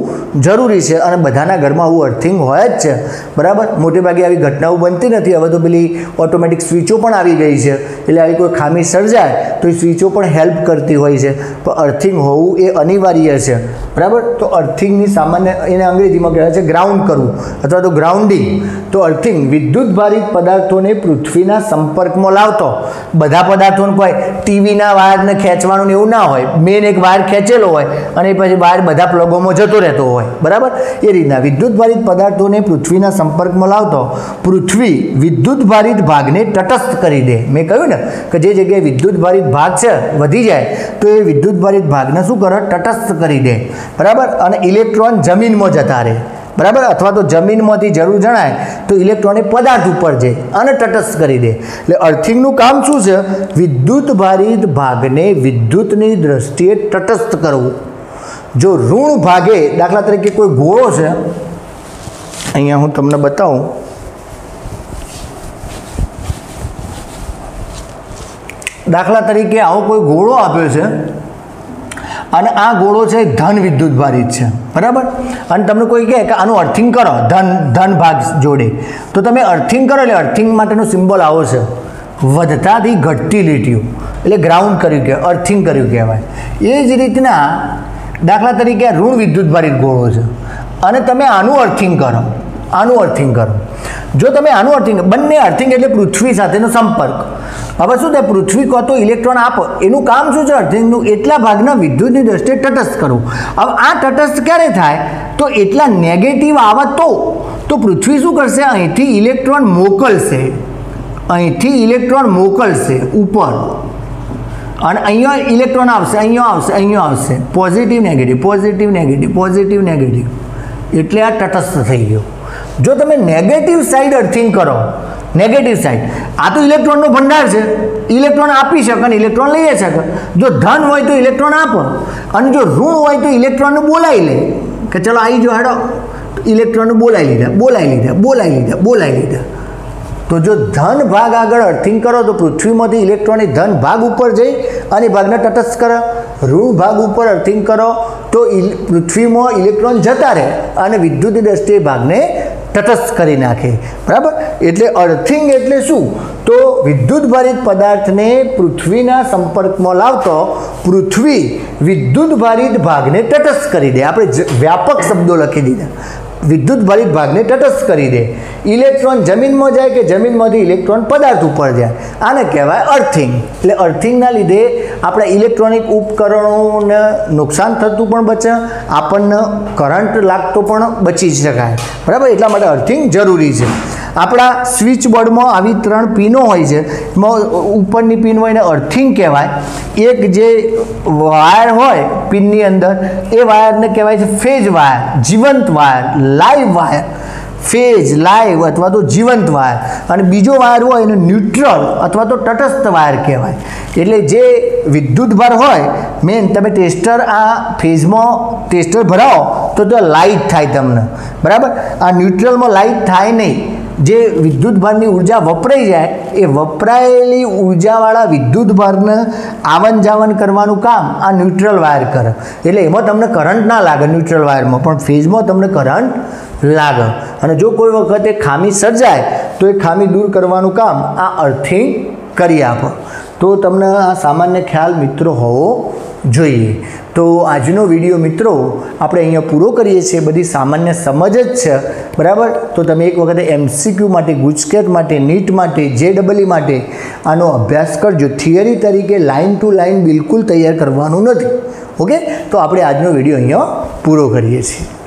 જરૂરી છે અને બધાના ઘરમાં આવું અર્થિંગ હોય જ છે, બરાબર. મોટે ભાગે આવી ઘટનાઓ બનતી નથી. હવે તો પેલી ઓટોમેટિક સ્વિચો પણ આવી ગઈ છે, એટલે આવી કોઈ ખામી સર્જાય તો એ સ્વિચો પણ હેલ્પ કરતી હોય છે, પણ અર્થિંગ હોવું એ અનિવાર્ય છે, બરાબર. તો અર્થિંગની સામાન્ય એને અંગ્રેજીમાં કહેવાય છે ગ્રાઉન્ડ કરવું અથવા તો ગ્રાઉન્ડિંગ. તો અર્થિંગ વિદ્યુત ભારિત પદાર્થોને પૃથ્વીના સંપર્કમાં લાવતો. બધા પદાર્થોને કોઈ ટીવીના વાયરને ખેંચવાનું એવું ના હોય, મેન એક વાયર ખેંચેલો હોય અને પછી વાયર બધા પ્લગોમાં જતો રહેતો હોય, બરાબર. એ રીતના વિદ્યુત ભારિત પદાર્થોને પૃથ્વીના સંપર્કમાં લાવતો પૃથ્વી વિદ્યુત ભારિત ભાગને તટસ્થ કરી દે. મેં કહ્યું ને કે જે જગ્યાએ વિદ્યુત ભારિત ભાગ છે વધી જાય તો એ વિદ્યુત ભારિત ભાગને શું કરે? તટસ્થ કરી દે, બરાબર. અને ઇલેક્ટ્રોન જમીનમાં જતા રહે, બરાબર. અથવા તો જમીનમાંથી જરૂર જણાય તો ઇલેક્ટ્રોન પદાર્થ ઉપર જાય અને તટસ્થ કરી દે. એટલે અર્થિંગનું કામ શું છે? વિદ્યુત ભારિત ભાગને વિદ્યુતની દ્રષ્ટિએ તટસ્થ કરવું. જો ઋણ ભાગે, દાખલા તરીકે કોઈ ગોળો છે, અહીંયા હું તમને બતાવું, દાખલા તરીકે આવો કોઈ ગોળો આપ્યો છે અને આ ગોળો છે ધન વિદ્યુત ભારિત છે, બરાબર. અને તમને કોઈ કહે કે આનું અર્થિંગ કરો ધન ભાગ જોડે, તો તમે અર્થિંગ કરો એટલે અર્થિંગ માટેનો સિમ્બોલ આવો છે, વધતાથી ઘટતી લીટીઓ, એટલે ગ્રાઉન્ડ કર્યું કહેવાય, અર્થિંગ કર્યું કહેવાય. એ જ રીતના દાખલા તરીકે ઋણ વિદ્યુત ભારિત ગોળો છે અને તમે આનું અર્થિંગ કરો, આનું અર્થિંગ કરો. જો તમે આનું અર્થિંગ, બંને અર્થિંગ એટલે પૃથ્વી સાથેનો સંપર્ક. હવે શું થાય? પૃથ્વી કહો તો ઇલેક્ટ્રોન આપો, એનું કામ શું છે અર્થિંગનું? એટલા ભાગના વિદ્યુતની દ્રષ્ટિએ તટસ્થ કરવું. હવે આ તટસ્થ ક્યારે થાય? તો એટલા નેગેટિવ આવે તો પૃથ્વી શું કરશે? અહીંથી ઇલેક્ટ્રોન મોકલશે, અહીંથી ઇલેક્ટ્રોન મોકલશે ઉપર, અને અહીંયા ઇલેક્ટ્રોન આવશે, અહીંયા આવશે, અહીંયા આવશે, positive negative, positive negative, positive negative, એટલે આ તટસ્થ થઈ ગયો. જો તમે નેગેટિવ સાઈડ અર્થિંગ કરો, નેગેટિવ સાઈડ, આ તો ઇલેક્ટ્રોનનો ભંડાર છે, ઇલેક્ટ્રોન આપી શકે અને ઇલેક્ટ્રોન લઈ શકે. જો ધન હોય તો ઇલેક્ટ્રોન આપો, અને જો ઋણ હોય તો ઇલેક્ટ્રોનને બોલાવી લે કે ચલો આવી જો હેડો, ઇલેક્ટ્રોનને બોલાવી લીધા, બોલાવી લીધા, બોલાવી લીધા, બોલાવી લીધા. તો જો ધન ભાગ આગળ અર્થિંગ કરો તો પૃથ્વીમાંથી ઇલેક્ટ્રોન ધન ભાગ ઉપર જઈ અને ભાગને તટસ્થ કરે. ઋણ ભાગ ઉપર અર્થિંગ કરો તો પૃથ્વીમાં ઇલેક્ટ્રોન જતા રહે અને વિદ્યુતની દ્રષ્ટિએ ભાગને તટસ્થ કરી નાખે, બરાબર. એટલે અર્થિંગ એટલે શું? તો વિદ્યુત ભારિત પદાર્થને પૃથ્વીના સંપર્કમાં લાવતો પૃથ્વી વિદ્યુત ભારિત ભાગને તટસ્થ કરી દે. આપણે વ્યાપક શબ્દો લખી દીધા. વિદ્યુત ભારિત ભાગને તટસ્થ કરી દે. ઇલેક્ટ્રોન જમીનમાં જાય કે જમીનમાંથી ઇલેક્ટ્રોન પદાર્થ ઉપર જાય, આને કહેવાય અર્થિંગ. એટલે અર્થિંગના લીધે આપણા ઇલેક્ટ્રોનિક ઉપકરણોને નુકસાન થતું પણ બચે, આપણને કરંટ લાગતો પણ બચી શકાય, બરાબર. એટલા માટે અર્થિંગ જરૂરી છે. આપણા સ્વિચ બોર્ડમાં આવી 3 પિનો હોય છે, એમાં ઉપરની પિન હોય એને અર્થિંગ કહેવાય. એક જે વાયર હોય પિનની અંદર એ વાયરને કહેવાય છે ફેઝ વાયર, જીવંત wire, live wire, phase, live અથવા તો જીવંત વાયર. અને બીજો વાયર હોય એને ન્યુટ્રલ અથવા તો તટસ્થ વાયર કહેવાય. એટલે જે વિદ્યુતભાર હોય, મેન તમે ટેસ્ટર આ ફેઝમાં ટેસ્ટર ભરાવો તો લાઇટ થાય તમને, બરાબર. આ ન્યુટ્રલમાં લાઇટ થાય નહીં. જે વિદ્યુતભારની ઉર્જા વપરાઈ જાય એ વપરાયેલી ઉર્જાવાળા વિદ્યુતભારને આવન જાવન કરવાનું કામ આ ન્યુટ્રલ વાયર કરે. એટલે એમાં તમને કરંટ ના લાગે ન્યુટ્રલ વાયરમાં, પણ ફેઝમાં તમને કરંટ લાગે. અને જો કોઈ વખતે ખામી સર્જાય તો એ ખામી દૂર કરવાનું કામ આ અર્થિંગ કરી આપે. તો તમને આ સામાન્ય ખ્યાલ મિત્રો હોવો જોઈએ. તો આજનો વિડીયો મિત્રો આપણે અહીંયા પૂરો કરીએ છીએ. બધી સામાન્ય સમજ જ છે, બરાબર. તો તમે એક વખતે MCQ માટે, ગુજકેટ માટે, નીટ માટે, JEE માટે આનો અભ્યાસ કરજો. થિયરી તરીકે લાઇન ટુ લાઇન બિલકુલ તૈયાર કરવાનું નથી. ઓકે, તો આપણે આજનો વિડીયો અહીંયા પૂરો કરીએ છીએ.